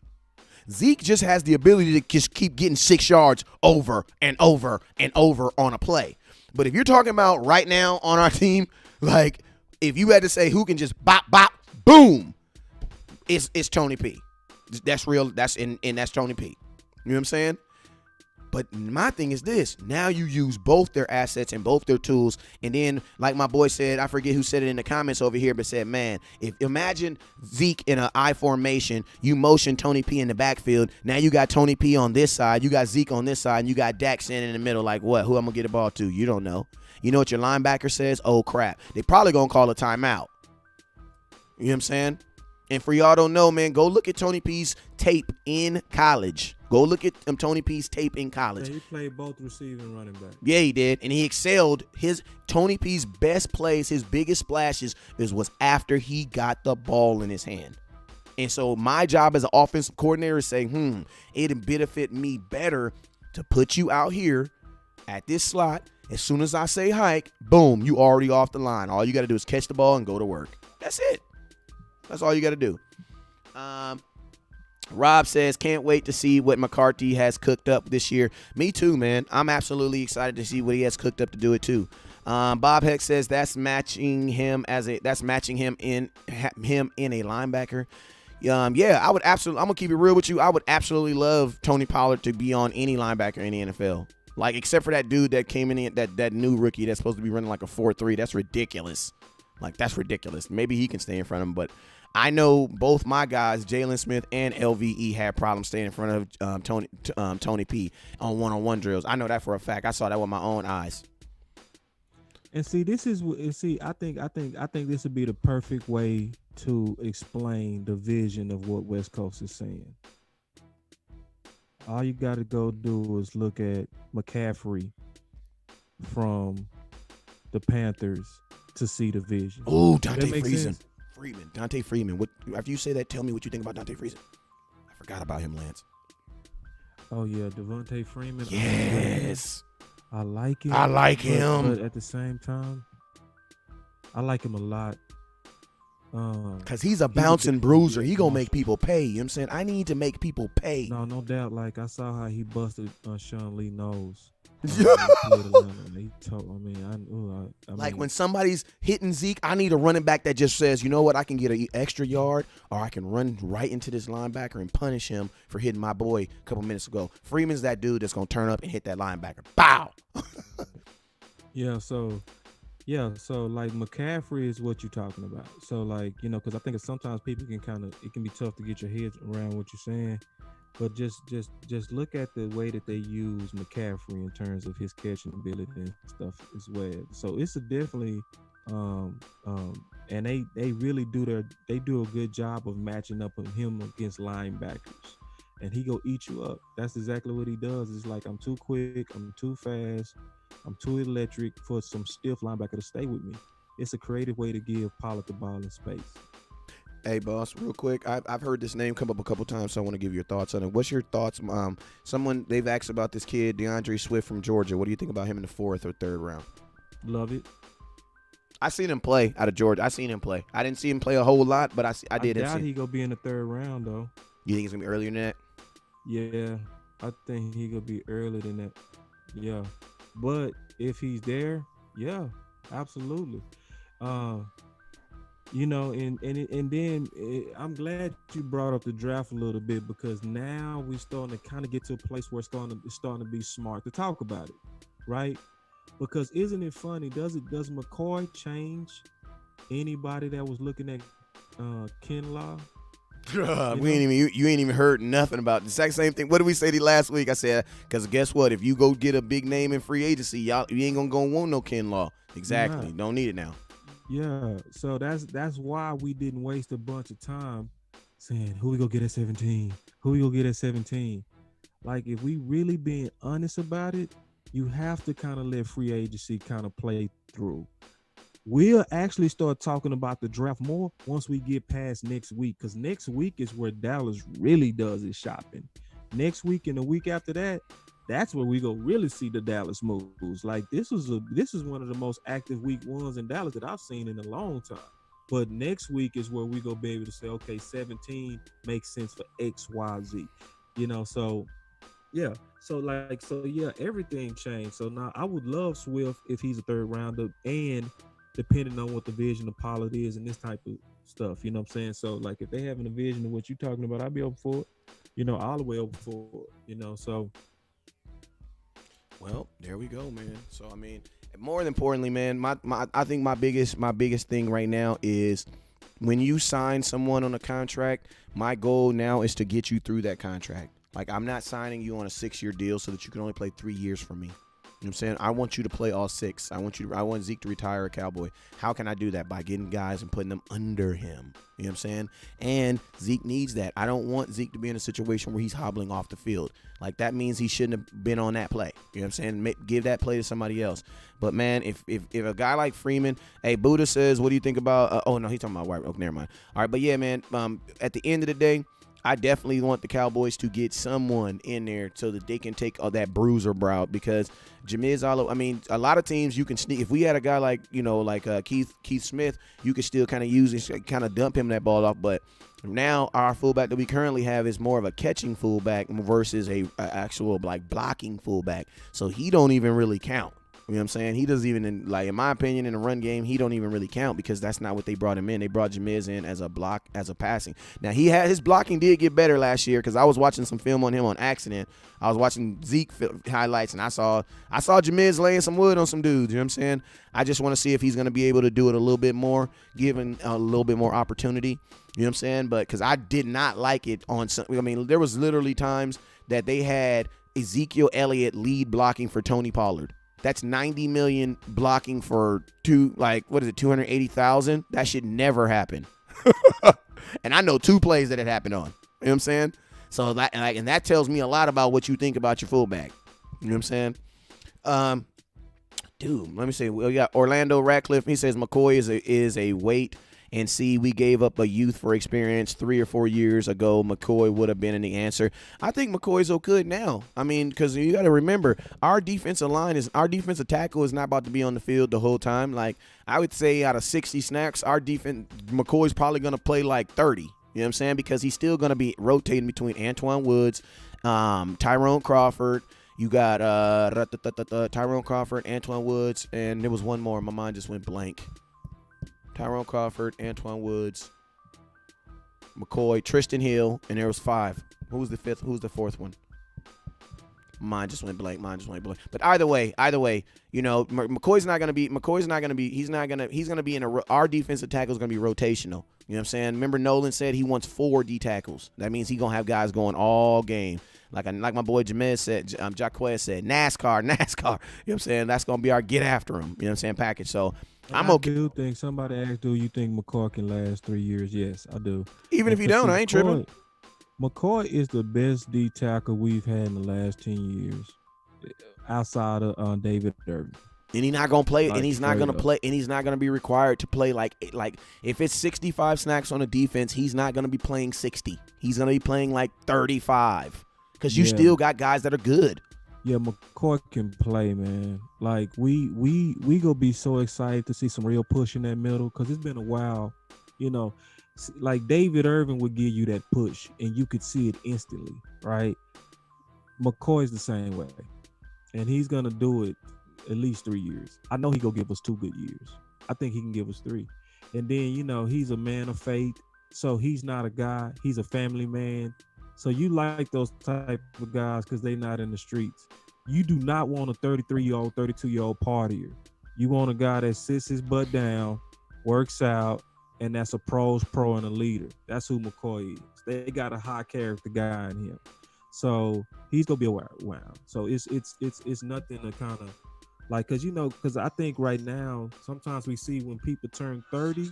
Zeke just has the ability to just keep getting 6 yards over and over and over on a play. But if you're talking about right now on our team, like, if you had to say who can just bop, bop, boom, it's Tony P. That's real. That's Tony P. You know what I'm saying? But my thing is this. Now you use both their assets and both their tools. And then, like my boy said, I forget who said it in the comments over here, but said, man, imagine Zeke in an I formation, you motion Tony P in the backfield. Now you got Tony P on this side, you got Zeke on this side, and you got Dak standing in the middle. Like, what? Who I'm going to get the ball to? You don't know. You know what your linebacker says? Oh, crap. They probably going to call a timeout. You know what I'm saying? And for y'all don't know, man, go look at Tony P's tape in college. Go look at Tony P's tape in college. Yeah, he played both receiver and running back. Yeah, he did. And he excelled. Tony P's best plays, his biggest splashes was after he got the ball in his hand. And so my job as an offensive coordinator is saying, it'd benefit me better to put you out here at this slot. As soon as I say hike, boom, you already off the line. All you got to do is catch the ball and go to work. That's it. That's all you got to do. Rob says, can't wait to see what McCarthy has cooked up this year. Me too, man. I'm absolutely excited to see what he has cooked up to do it too. Bob Heck says that's matching him in a linebacker. Yeah, I would absolutely. I'm gonna keep it real with you. I would absolutely love Tony Pollard to be on any linebacker in the NFL. Like, except for that dude that came in, that new rookie that's supposed to be running like a 4.3. That's ridiculous. Like, that's ridiculous. Maybe he can stay in front of him, but I know both my guys, Jalen Smith and LVE, had problems staying in front of Tony P on one-on-one drills. I know that for a fact. I saw that with my own eyes. And see, I think this would be the perfect way to explain the vision of what West Coast is saying. All you got to go do is look at McCaffrey from the Panthers to see the vision. Oh, Dante Freeman. What, after you say that, tell me what you think about Dante Freeman. I forgot about him, Lance. Oh yeah, Devontae Freeman. Yes. I like him. But at the same time, I like him a lot. Because he's a bouncing bruiser. He going to make people pay. You know what I'm saying? I need to make people pay. No doubt. Like, I saw how he busted Sean Lee nose. When somebody's hitting Zeke, I need a running back that just says, you know what, I can get an extra yard, or I can run right into this linebacker and punish him for hitting my boy a couple minutes ago. Freeman's that dude that's going to turn up and hit that linebacker. Bow! So like McCaffrey is what you're talking about. So like, because I think sometimes people it can be tough to get your head around what you're saying. But just look at the way that they use McCaffrey in terms of his catching ability and stuff as well. So it's definitely and they really do a good job of matching up him against linebackers. and he go eat you up. That's exactly what he does. It's like, I'm too quick, I'm too fast, I'm too electric for some stiff linebacker to stay with me. It's a creative way to give Pollard the ball in space. Hey, boss, real quick. I've heard this name come up a couple times, so I want to give your thoughts on it. What's your thoughts? They've asked about this kid, DeAndre Swift from Georgia. What do you think about him in the 4th or 3rd round? Love it. I seen him play out of Georgia. I seen him play. I didn't see him play a whole lot, but I did. I doubt he gonna be in the 3rd round though. You think it's gonna be earlier than that? Yeah, I think he gonna be earlier than that. Yeah, but if he's there, yeah, absolutely. You know, and then I'm glad you brought up the draft a little bit, because now we're starting to kind of get to a place where it's starting to be smart to talk about it, right? Because isn't it funny? Does McCoy change anybody that was looking at Kinlaw? You ain't even heard nothing about the exact same thing. What did we say last week? I said, because guess what? If you go get a big name in free agency, you ain't gonna want no Kinlaw. Exactly. Right. Don't need it now. Yeah. So that's why we didn't waste a bunch of time saying who we gonna get at 17. Who we gonna get at 17? Like, if we really being honest about it, you have to kind of let free agency kind of play through. We'll actually start talking about the draft more once we get past next week, because next week is where Dallas really does its shopping. Next week and the week after that, that's where we go really see the Dallas moves. Like, this is one of the most active week ones in Dallas that I've seen in a long time. But next week is where we go be able to say, okay, 17 makes sense for X, Y, Z. You know, so yeah. So yeah, everything changed. So now I would love Swift if he's a 3rd rounder, and depending on what the vision of Pollard is and this type of stuff, you know what I'm saying? So, like, if they having a vision of what you're talking about, I'll be open for it, you know, all the way open for it, you know, so. Well, there we go, man. So, I mean, more importantly, man, I think my biggest thing right now is when you sign someone on a contract, my goal now is to get you through that contract. Like, I'm not signing you on a 6-year deal so that you can only play 3 years for me. You know what I'm saying? I want you to play all 6. I want Zeke to retire a Cowboy. How can I do that? By getting guys and putting them under him. You know what I'm saying? And Zeke needs that. I don't want Zeke to be in a situation where he's hobbling off the field. Like, that means he shouldn't have been on that play. You know what I'm saying? Give that play to somebody else. But, man, if a guy like Freeman, hey, Buddha says, what do you think about oh, no, he's talking about White Oak. Never mind. All right, but, yeah, man, at the end of the day, I definitely want the Cowboys to get someone in there so that they can take that bruiser route, because Jamiz I mean, a lot of teams you can sneak. If we had a guy like, you know, like Keith Smith, you could still kind of use it, kind of dump him that ball off. But now our fullback that we currently have is more of a catching fullback versus a actual like blocking fullback. So he don't even really count. You know what I'm saying? He doesn't even, like, in my opinion, in the run game, he don't even really count, because that's not what they brought him in. They brought Jamiz in as a block, as a passing. Now, his blocking did get better last year, because I was watching some film on him on accident. I was watching Zeke highlights, and I saw Jamiz laying some wood on some dudes. You know what I'm saying? I just want to see if he's going to be able to do it a little bit more, given a little bit more opportunity. You know what I'm saying? But because I did not like it on some, I mean, there was literally times that they had Ezekiel Elliott lead blocking for Tony Pollard. That's $90 million blocking for 280,000. That should never happen. And I know 2 plays that it happened on. You know what I'm saying? So that tells me a lot about what you think about your fullback. You know what I'm saying? Dude, let me see. We got Orlando Ratcliffe. He says McCoy is a wait and see. We gave up a youth for experience 3 or 4 years ago. McCoy would have been in the answer. I think McCoy's good now. I mean, because you got to remember, our defensive tackle is not about to be on the field the whole time. Like, I would say out of 60 snaps, McCoy's probably going to play like 30. You know what I'm saying? Because he's still going to be rotating between Antoine Woods, Tyrone Crawford. You got Tyrone Crawford, Antoine Woods, and there was one more. My mind just went blank. Tyrone Crawford, Antoine Woods, McCoy, Tristan Hill, and there was 5. Who was the 5th? Who was the 4th one? Mine just went blank. But either way, you know, McCoy's not gonna be. He's gonna be our defensive tackle is gonna be rotational. You know what I'm saying? Remember, Nolan said he wants 4 D tackles. That means he's gonna have guys going all game. Like my boy Jamez said, Jaquez said, NASCAR. You know what I'm saying? That's gonna be our get after him. You know what I'm saying? Package. So. I'm okay. I do think somebody asked, do you think McCoy can last 3 years? Yes, I do. Even if you don't, I ain't tripping. McCoy is the best D tackle we've had in the last 10 years, outside of David Irving. And he's not gonna play, Like, and he's not gonna straight up. play, and he's not gonna be required to play like if it's 65 snaps on a defense, he's not gonna be playing 60. He's gonna be playing like 35 because you Yeah. still got guys that are good. Yeah, McCoy can play, man. Like we gonna be so excited to see some real push in that middle because it's been a while. You know, like David Irving would give you that push, and you could see it instantly, right? McCoy's the same way, and he's gonna do it at least 3 years. I know he gonna give us 2 good years. I think he can give us 3, and then he's a man of faith, so he's not a guy. He's a family man. So you like those type of guys because they're not in the streets. You do not want a 33-year-old, 32-year-old partier. You want a guy that sits his butt down, works out, and that's a pro's pro and a leader. That's who McCoy is. They got a high character guy in him. So he's gonna be around. So it's nothing to kind of like, because I think right now sometimes we see when people turn 30,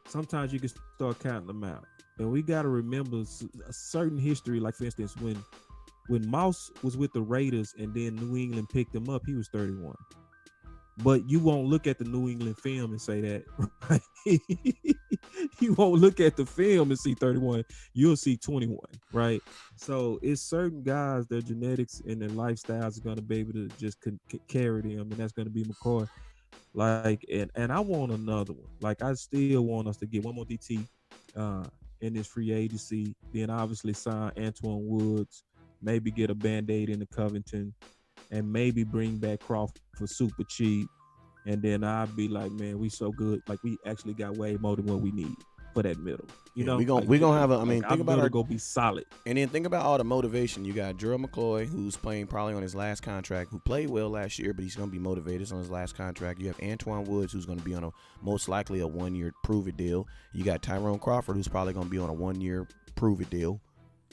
sometimes you can start counting them out. And we got to remember a certain history. Like, for instance, when Mouse was with the Raiders and then New England picked him up, he was 31. But you won't look at the New England film and say that, right? You won't look at the film and see 31. You'll see 21, right? So it's certain guys, their genetics and their lifestyles are going to be able to just carry them, and that's going to be McCoy. Like, and I want another one. Like, I still want us to get one more DT in this free agency, then obviously sign Antoine Woods, maybe get a Band-Aid into Covington, and maybe bring back Crawford for super cheap. And then I'd be like, man, we so good. Like, we actually got way more than what we need for that middle. You know, we gonna have a. I mean, think about our go be solid. And then think about all the motivation. You got Gerald McCoy, who's playing probably on his last contract, who played well last year, but he's going to be motivated on his last contract. You have Antoine Woods, who's going to be on most likely a 1-year prove-it deal. You got Tyrone Crawford, who's probably going to be on a 1-year prove-it deal.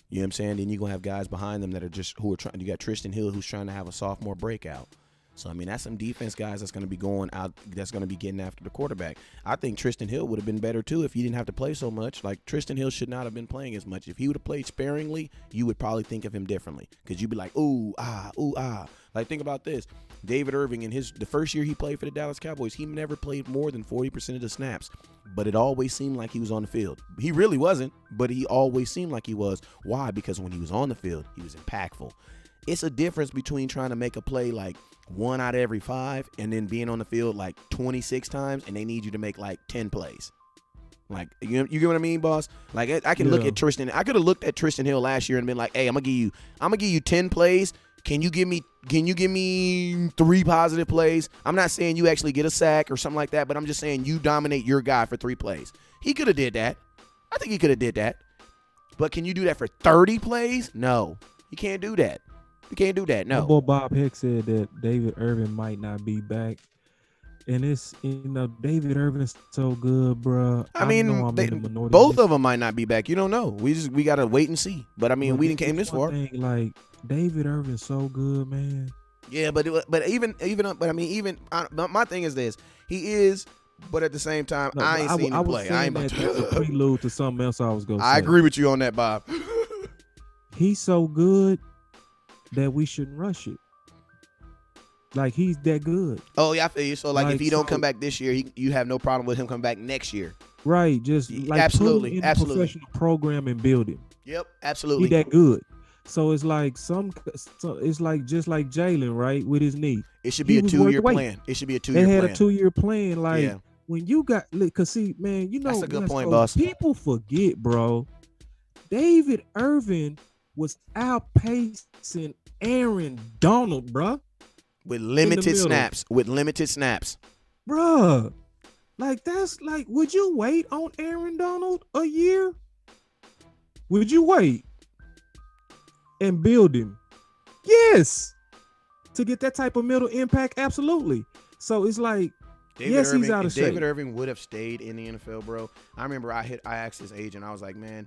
You know what I'm saying? Then you're going to have guys behind them that are trying. You got Tristan Hill, who's trying to have a sophomore breakout. So, I mean, that's some defense guys that's going to be going out, that's going to be getting after the quarterback. I think Tristan Hill would have been better, too, if he didn't have to play so much. Like, Tristan Hill should not have been playing as much. If he would have played sparingly, you would probably think of him differently because you'd be like, ooh, ah, ooh, ah. Like, think about this. David Irving, in the first year he played for the Dallas Cowboys, he never played more than 40% of the snaps, but it always seemed like he was on the field. He really wasn't, but he always seemed like he was. Why? Because when he was on the field, he was impactful. It's a difference between trying to make a play like 1 out of every 5 and then being on the field like 26 times and they need you to make like 10 plays. Like, you get what I mean, boss? Like, I can look at Tristan. I could have looked at Tristan Hill last year and been like, hey, I'm gonna give you 10 plays. Can you give me 3 positive plays? I'm not saying you actually get a sack or something like that, but I'm just saying you dominate your guy for 3 plays. He could have did that. I think he could have did that. But can you do that for 30 plays? No. You can't do that. You can't do that. No. My boy Bob Hicks said that David Irving might not be back. And it's, David Irvin's so good, bro. I mean, both of them might not be back. You don't know. We got to wait and see. But, I mean, we didn't came this far. Like, David Irvin's so good, man. Yeah, but my thing is this. He is, but at the same time, I ain't seen him play. I ain't about to prelude to something else I was going to say. I agree with you on that, Bob. He's so good that we shouldn't rush it. Like, he's that good. Oh, yeah, I feel you. So, like if he don't come back this year, you have no problem with him coming back next year. Right. Just like absolutely. Professional program and build him. Yep, absolutely. He that good. So it's like it's like just like Jalen, right, with his knee. It should be a 2-year plan. It should be a 2-year plan. They had a 2-year plan. Like, when you got, because see, man, that's a good point, boss. People forget, bro. David Irving was outpacing Aaron Donald, bro. With limited snaps. Bruh. Like, that's like, would you wait on Aaron Donald a year? Would you wait and build him? Yes. To get that type of middle impact, absolutely. So it's like, he's out of shape. David Irving would have stayed in the NFL, bro. I remember I asked his agent, I was like, man,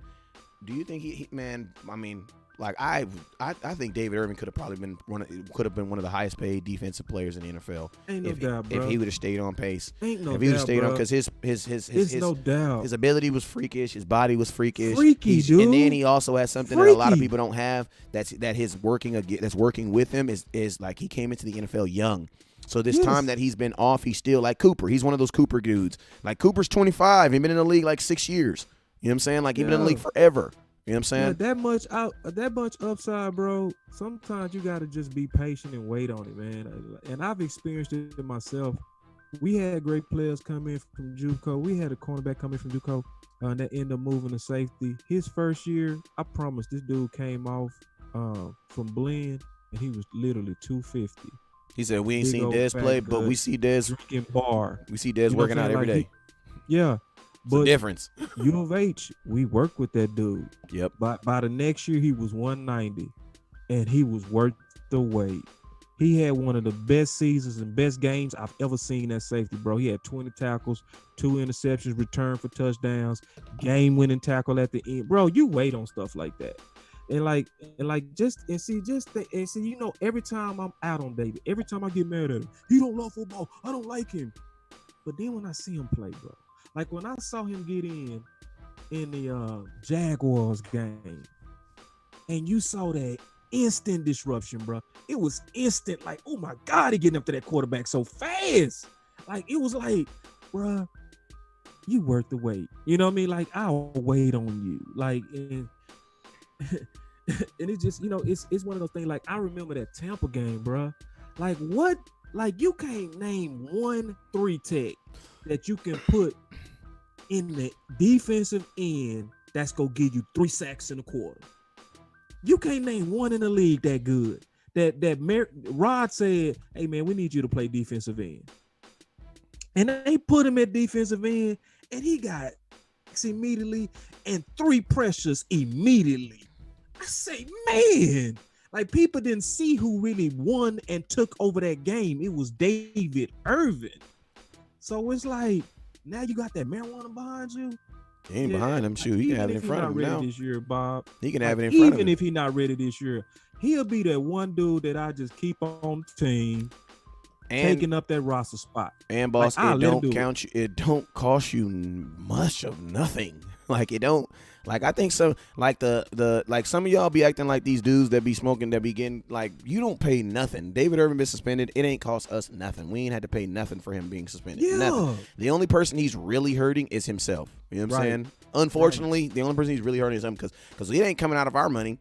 do you think he man, I mean, Like I think David Irving could have probably been one of the highest paid defensive players in the NFL. Ain't no doubt, bro. If he would have stayed on pace. Ain't no doubt, if he would have stayed bro. on, because his no doubt. His ability was freakish. His body was freakish. Freaky, dude. And then he also has something that a lot of people don't have. That's working with him is like he came into the NFL young. So this time that he's been off, he's still like Cooper. He's one of those Cooper dudes. Like Cooper's 25. He's been in the league like 6 years. You know what I'm saying? Like he's been in the league forever. You know what I'm saying? Yeah, that much upside, bro. Sometimes you gotta just be patient and wait on it, man. And I've experienced it myself. We had great players come in from JUCO. We had a cornerback coming from JUCO that ended up moving to safety. His first year, I promise, this dude came off from blend, and he was literally 250. He said, "We ain't seen Dez play, but we see Dez drinking bar. We see Dez working out every day." Yeah, but difference. U of H, we worked with that dude. Yep. By the next year, he was 190, and he was worth the wait. He had one of the best seasons and best games I've ever seen at safety, bro. He had 20 tackles, 2 interceptions, return for touchdowns, game-winning tackle at the end. Bro, you wait on stuff like that. And you know, every time I'm out on David, every time I get mad at him, he don't love football. I don't like him. But then when I see him play, bro, like when I saw him get in the Jaguars game, and you saw that instant disruption, bro. It was instant, like, oh my God, he getting up to that quarterback so fast. Like, it was like, bro, you worth the wait. You know what I mean? Like, I'll wait on you. Like, and it's just, you know, it's one of those things. Like, I remember that Tampa game, bro. Like, what? Like, you can't name 1 3-tech that you can put in the defensive end that's gonna give you 3 sacks in a quarter. You can't name one in the league that good. Rod said, "Hey man, we need you to play defensive end," and they put him at defensive end, and he got immediately and 3 pressures immediately. I say, man, like people didn't see who really won and took over that game. It was David Irving. So it's like now you got that marijuana behind you. He ain't behind him. Shoot, he can have it in front of him now. This year, Bob. He can have it in front of him. Even if he's not ready this year, he'll be that one dude that I just keep on the team, taking up that roster spot. And boss, like, it don't cost you much of nothing. Like it don't. Like I think some like the like some of y'all be acting like these dudes that be smoking that be getting like you don't pay nothing. David Irving been suspended. It ain't cost us nothing. We ain't had to pay nothing for him being suspended. Yeah. Nothing. The only person he's really hurting is himself. You know what I'm saying? Unfortunately, the only person he's really hurting is him because it ain't coming out of our money.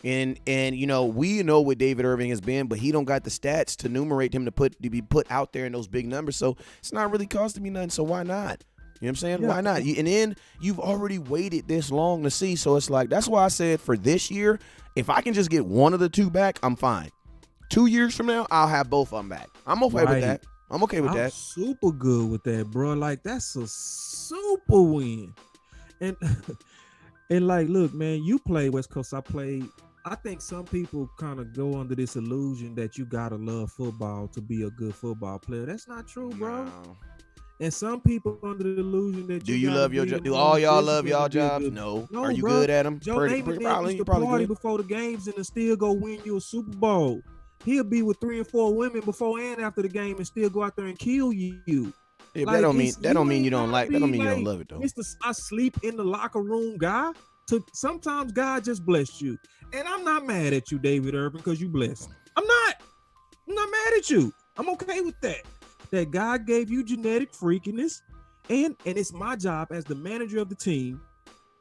And you know, we know what David Irving has been, but he don't got the stats to enumerate him to be put out there in those big numbers. So it's not really costing me nothing. So why not? You know what I'm saying? Yeah. Why not? And then you've already waited this long to see. So it's like, that's why I said for this year, if I can just get one of the two back, I'm fine. 2 years from now, I'll have both of them back. I'm okay with that. I'm okay with that. Super good with that, bro. Like, that's a super win. And like, look, man, you play West Coast. I played. I think some people kind of go under this illusion that you got to love football to be a good football player. That's not true, bro. No. And some people under the illusion that do you love your job? Do all y'all love y'all jobs? No. Are you good at them? Joe Namath probably party before the games and still go win you a Super Bowl. He'll be with 3 and 4 women before and after the game and still go out there and kill you. Yeah, like, that don't mean you don't like. That don't mean you don't love it though. Mr. I sleep in the locker room guy. Sometimes God just blessed you, and I'm not mad at you, David Irving, because you blessed. I'm not mad at you. I'm okay with that. That God gave you genetic freakiness, and it's my job as the manager of the team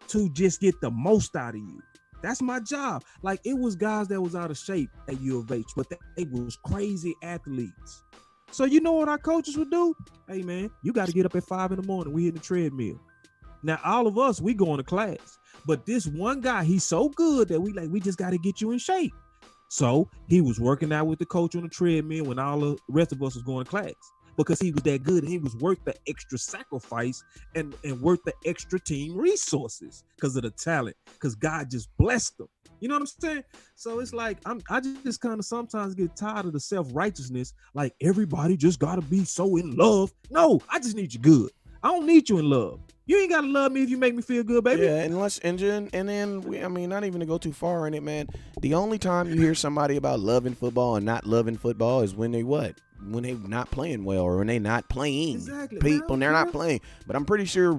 to just get the most out of you. That's my job. Like, it was guys that was out of shape at U of H, but they was crazy athletes. So you know what our coaches would do? Hey man, you got to get up at 5 a.m. We hit the treadmill. Now all of us, we going to class, but this one guy, he's so good that we just got to get you in shape. So he was working out with the coach on the treadmill when all the rest of us was going to class, because he was that good and he was worth the extra sacrifice and worth the extra team resources because of the talent, because God just blessed them. You know what I'm saying? So it's like, I just kind of sometimes get tired of the self-righteousness. Like everybody just got to be so in love. No, I just need you good. I don't need you in love. You ain't gotta love me if you make me feel good, baby. Yeah, and then I mean, not even to go too far in it, man. The only time you hear somebody about loving football and not loving football is when they what? When they not playing well or when they not playing. Exactly. People, they're not playing. But I'm pretty sure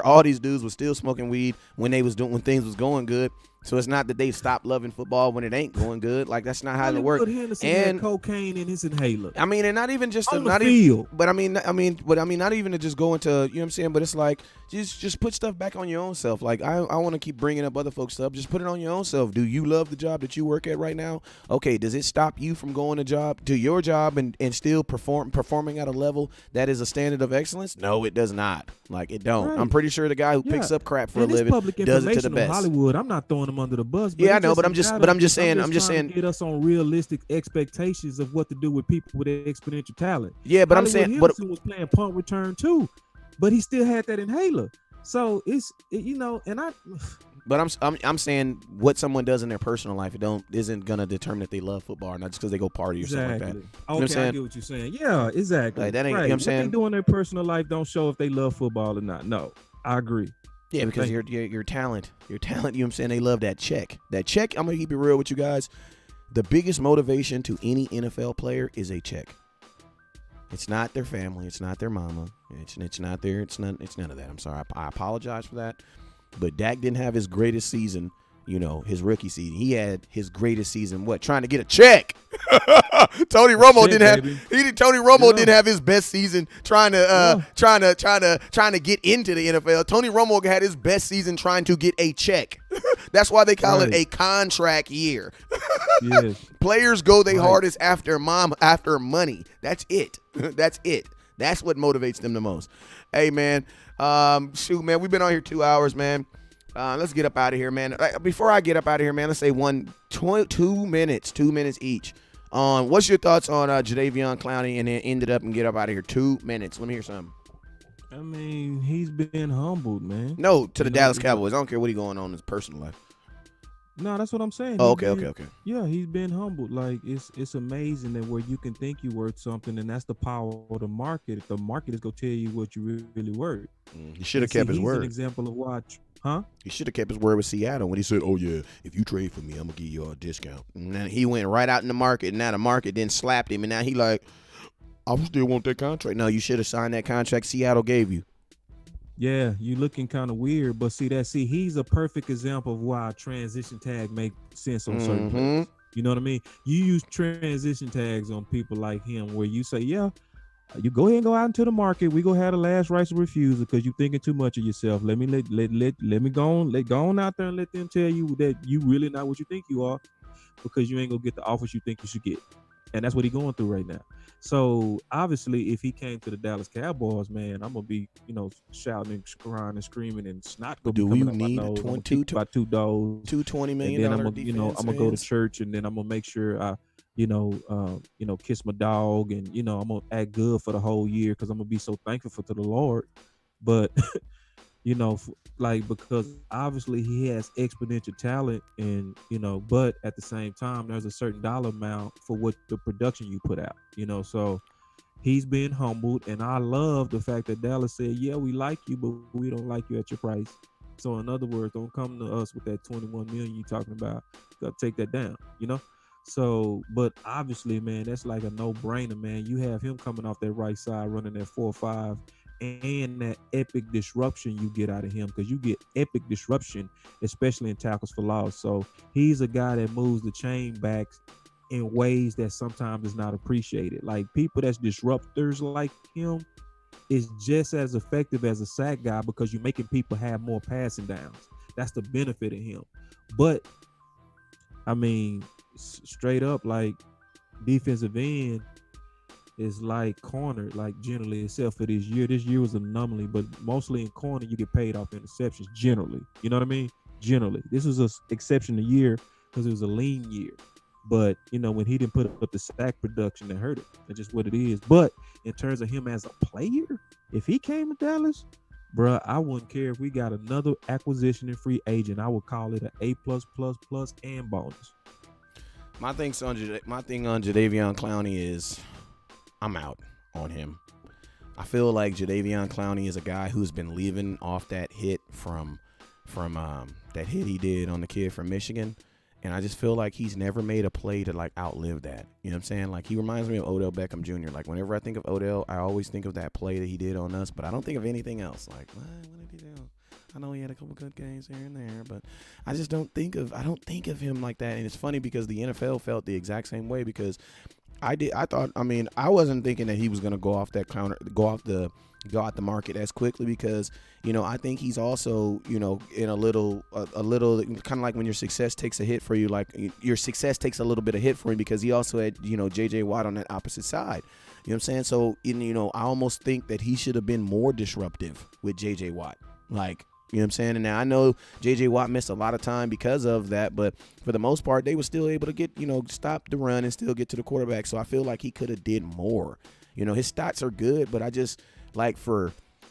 all these dudes was still smoking weed when things was going good. So it's not that they stopped loving football when it ain't going good. Like that's not how it works. Henderson had cocaine in his inhaler. I mean, and not even just on the field. But I mean, not even to just go into, you know what I'm saying. But it's like just put stuff back on your own self. Like I want to keep bringing up other folks' stuff. Just put it on your own self. Do you love the job that you work at right now? Okay, does it stop you from going to your job and still performing at a level that is a standard of excellence? No, it does not. Like it don't. Right. I'm pretty sure the guy who picks up crap for a living does it to the best. Hollywood, I'm not throwing them under the bus. But yeah, I know, but I'm just saying. To get us on realistic expectations of what to do with people with exponential talent. Yeah, but Hollywood I'm saying, Henderson was playing punt return too, but he still had that inhaler. So and I. But I'm saying what someone does in their personal life isn't gonna determine if they love football or not just because they go party or something like that. Okay, you know I get what you're saying. Yeah, exactly. Like that ain't right. You know what I'm saying. What they do in their personal life don't show if they love football or not. No, I agree. Yeah, because your talent, you know what I'm saying, they love that check. That check, I'm going to keep it real with you guys. The biggest motivation to any NFL player is a check. It's not their family, it's not their mama. It's none of that. I'm sorry. I apologize for that. But Dak didn't have his greatest season, his rookie season. He had his greatest season trying to get a check. Tony Romo didn't have his best season trying to get into the NFL. Tony Romo had his best season trying to get a check. That's why they call it a contract year. Yes. Players go their hardest after money. That's it. That's it. That's what motivates them the most. Hey man, shoot man, we've been on here 2 hours, man. Let's get up out of here, man. Before I get up out of here, man, let's say 2 minutes each. What's your thoughts on Jadeveon Clowney and then ended up and get up out of here? 2 minutes. Let me hear something. I mean, he's been humbled, man. No, to the Dallas Cowboys. I don't care what he's going on in his personal life. No, that's what I'm saying. Oh, okay. Yeah, he's been humbled. Like it's amazing that where you can think you're worth something, and that's the power of the market. The market is gonna tell you what you really worth. He should have kept his word. He's an example of why. Huh? He should have kept his word with Seattle when he said, "Oh yeah, if you trade for me, I'm gonna give you a discount." And then he went right out in the market, and now the market then slapped him, and now he like, "I still want that contract." No, you should have signed that contract Seattle gave you. Yeah, you looking kind of weird, but he's a perfect example of why a transition tag make sense on certain players. You know what I mean? You use transition tags on people like him where you say, yeah, you go ahead and go out into the market. We gonna have the last rights of refusal because you thinking too much of yourself. Let me go on out there and let them tell you that you really not what you think you are because you ain't gonna get the offers you think you should get. And that's what he's going through right now. So obviously, if he came to the Dallas Cowboys, man, I'm gonna be, shouting and crying and screaming and snot. Do we need a $220 million? I'm gonna go to church and then I'm gonna make sure I, kiss my dog and I'm gonna act good for the whole year because I'm gonna be so thankful to the Lord. But because obviously he has exponential talent and but at the same time there's a certain dollar amount for what the production you put out, so he's been humbled. And I love the fact that Dallas said, yeah, we like you, but we don't like you at your price. So in other words, don't come to us with that 21 million you talking about. You gotta take that down, So, but obviously, man, that's like a no-brainer, man. You have him coming off that right side running that 4-5 and that epic disruption you get out of him, because you get epic disruption, especially in tackles for loss. So he's a guy that moves the chain backs in ways that sometimes is not appreciated. Like people that's disruptors like him is just as effective as a sack guy because you're making people have more passing downs. That's the benefit of him. But I mean, straight up, like defensive end is like corner, like generally, except for this year. This year was an anomaly, but mostly in corner, you get paid off interceptions generally. You know what I mean? Generally. This was an exception a year because it was a lean year. But, when he didn't put up the sack production, that hurt it. That's just what it is. But in terms of him as a player, if he came to Dallas, bruh, I wouldn't care if we got another acquisition and free agent. I would call it an A+++ and bonus. My thing on Jadeveon Clowney is I'm out on him. I feel like Jadeveon Clowney is a guy who's been leaving off that hit from that hit he did on the kid from Michigan. And I just feel like he's never made a play to, like, outlive that. You know what I'm saying? Like, he reminds me of Odell Beckham Jr. Like, whenever I think of Odell, I always think of that play that he did on us, but I don't think of anything else. Like, what did he do? I know he had a couple good games here and there, but I just don't think of him like that. And it's funny because the NFL felt the exact same way because I wasn't thinking that he was going to go off the market as quickly because, you know, I think he's also, you know, in a little kind of like when your success takes a hit for you, like your success takes a little bit of hit for him because he also had, you know, J.J. Watt on that opposite side. You know what I'm saying? So, you know, I almost think that he should have been more disruptive with J.J. Watt. Like, you know what I'm saying? And now I know J.J. Watt missed a lot of time because of that, but for the most part, they were still able to get, you know, stop the run and still get to the quarterback. So I feel like he could have did more. You know, his stats are good, but I just like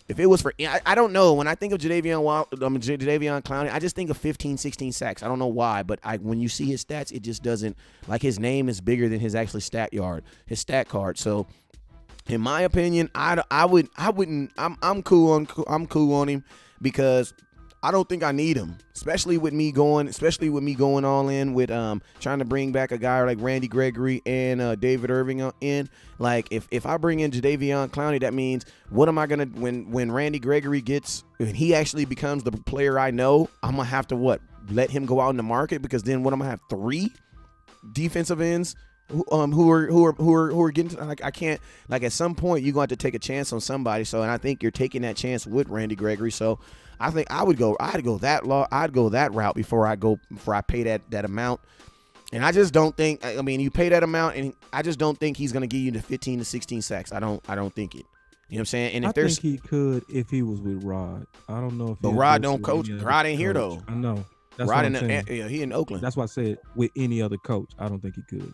if it was for, I don't know. When I think of Jadeveon Clowney, I just think of 15, 16 sacks. I don't know why, but when you see his stats, it just doesn't, like his name is bigger than his actually stat card. So in my opinion, I'm cool on him because I don't think I need him, especially with me going all in with trying to bring back a guy like Randy Gregory and David Irving in. Like if I bring in Jadeveon Clowney, that means what am I gonna when Randy Gregory when he actually becomes the player I know, I'm gonna have to let him go out in the market because then what I'm gonna have 3 defensive ends who are getting to, like I can't, like at some point you're going to have to take a chance on somebody. So and I think you're taking that chance with Randy Gregory. So I think I'd go that route before I pay that amount. And I just don't think, I mean, you pay that amount and I just don't think he's going to give you the 15 to 16 sacks. I don't think it. You know what I'm saying? And if I think he could if he was with Rod. I don't know if. But Rod don't coach. Rod ain't here though. I know. That's Rod he in Oakland. That's why I said with any other coach, I don't think he could.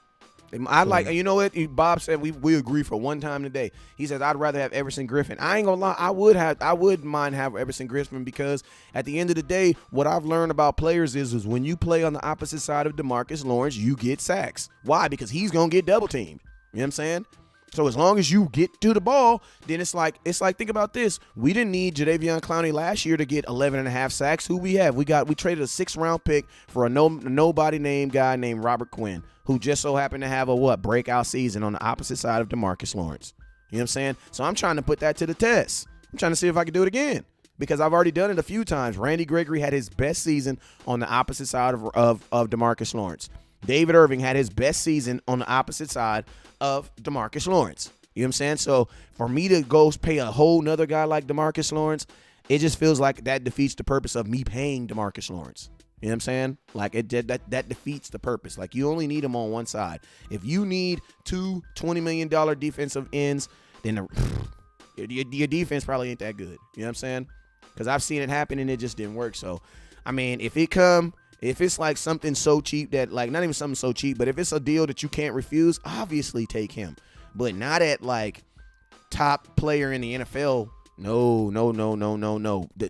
You know what? Bob said we agree for one time today. He says I'd rather have Everson Griffin. I ain't gonna lie, I would mind have Everson Griffin because at the end of the day, what I've learned about players is when you play on the opposite side of DeMarcus Lawrence, you get sacks. Why? Because he's gonna get double teamed. You know what I'm saying? So as long as you get to the ball, then it's like think about this. We didn't need Jadeveon Clowney last year to get 11.5 sacks. Who we have? We traded a 6th-round pick for a nobody named guy named Robert Quinn, who just so happened to have a breakout season on the opposite side of DeMarcus Lawrence. You know what I'm saying? So I'm trying to put that to the test. I'm trying to see if I can do it again because I've already done it a few times. Randy Gregory had his best season on the opposite side of DeMarcus Lawrence. David Irving had his best season on the opposite side of DeMarcus Lawrence. You know what I'm saying? So for me to go pay a whole nother guy like DeMarcus Lawrence, it just feels like that defeats the purpose of me paying DeMarcus Lawrence. You know what I'm saying? Like that defeats the purpose. Like you only need him on one side. If you need 2 $20 million defensive ends, then your defense probably ain't that good. You know what I'm saying? Because I've seen it happen and it just didn't work. So, I mean, if it's like something so cheap that, like, not even something so cheap, but if it's a deal that you can't refuse, obviously take him. But not at, like, top player in the NFL. No.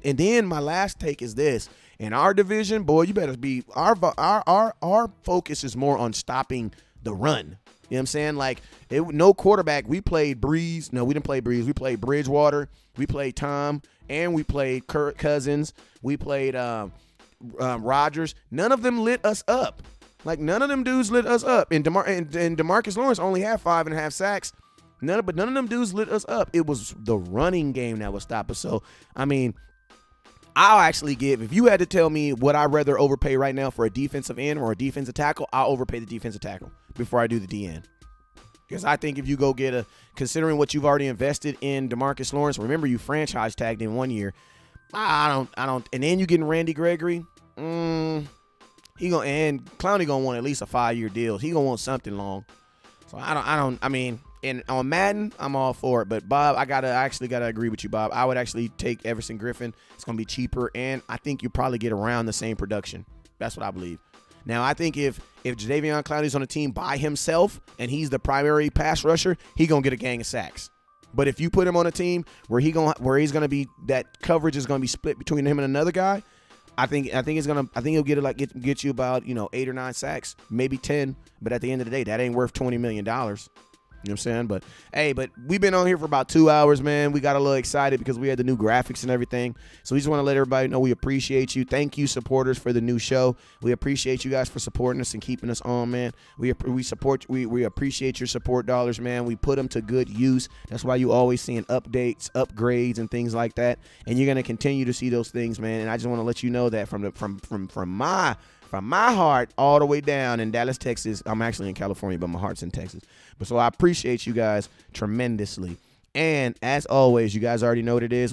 And then my last take is this. In our division, boy, you better be, our focus is more on stopping the run. You know what I'm saying? Like, no quarterback. We played Breeze. No, we didn't play Breeze. We played Bridgewater. We played Tom. And we played Kirk Cousins. We played Rodgers. None of them lit us up. Like, none of them dudes lit us up. And DeMarcus Lawrence only had 5.5 sacks. None of them dudes lit us up. It was the running game that would stop us. So, I mean, I'll actually if you had to tell me what I'd rather overpay right now for a defensive end or a defensive tackle, I'll overpay the defensive tackle before I do the DN. Because I think if you go get considering what you've already invested in DeMarcus Lawrence, remember you franchise tagged in 1 year. I don't, and then you getting Randy Gregory. And Clowney gonna want at least a 5-year deal. He gonna want something long. So I mean, and on Madden, I'm all for it. But Bob, I actually gotta agree with you, Bob. I would actually take Everson Griffin. It's gonna be cheaper, and I think you probably get around the same production. That's what I believe. Now, I think if Jadeveon Clowney's on a team by himself and he's the primary pass rusher, he gonna get a gang of sacks. But if you put him on a team where he's gonna be, that coverage is gonna be split between him and another guy, I think he'll get you about 8 or 9 sacks, maybe 10. But at the end of the day, that ain't worth $20 million. You know what I'm saying? But hey, we've been on here for about 2 hours, man. We got a little excited because we had the new graphics and everything. So we just want to let everybody know we appreciate you. Thank you, supporters, for the new show. We appreciate you guys for supporting us and keeping us on, man. We appreciate your support dollars, man. We put them to good use. That's why you always seeing updates, upgrades, and things like that. And you're gonna continue to see those things, man. And I just want to let you know that from my heart all the way down in Dallas, Texas. I'm actually in California, but my heart's in Texas. But so I appreciate you guys tremendously. And as always, you guys already know what it is.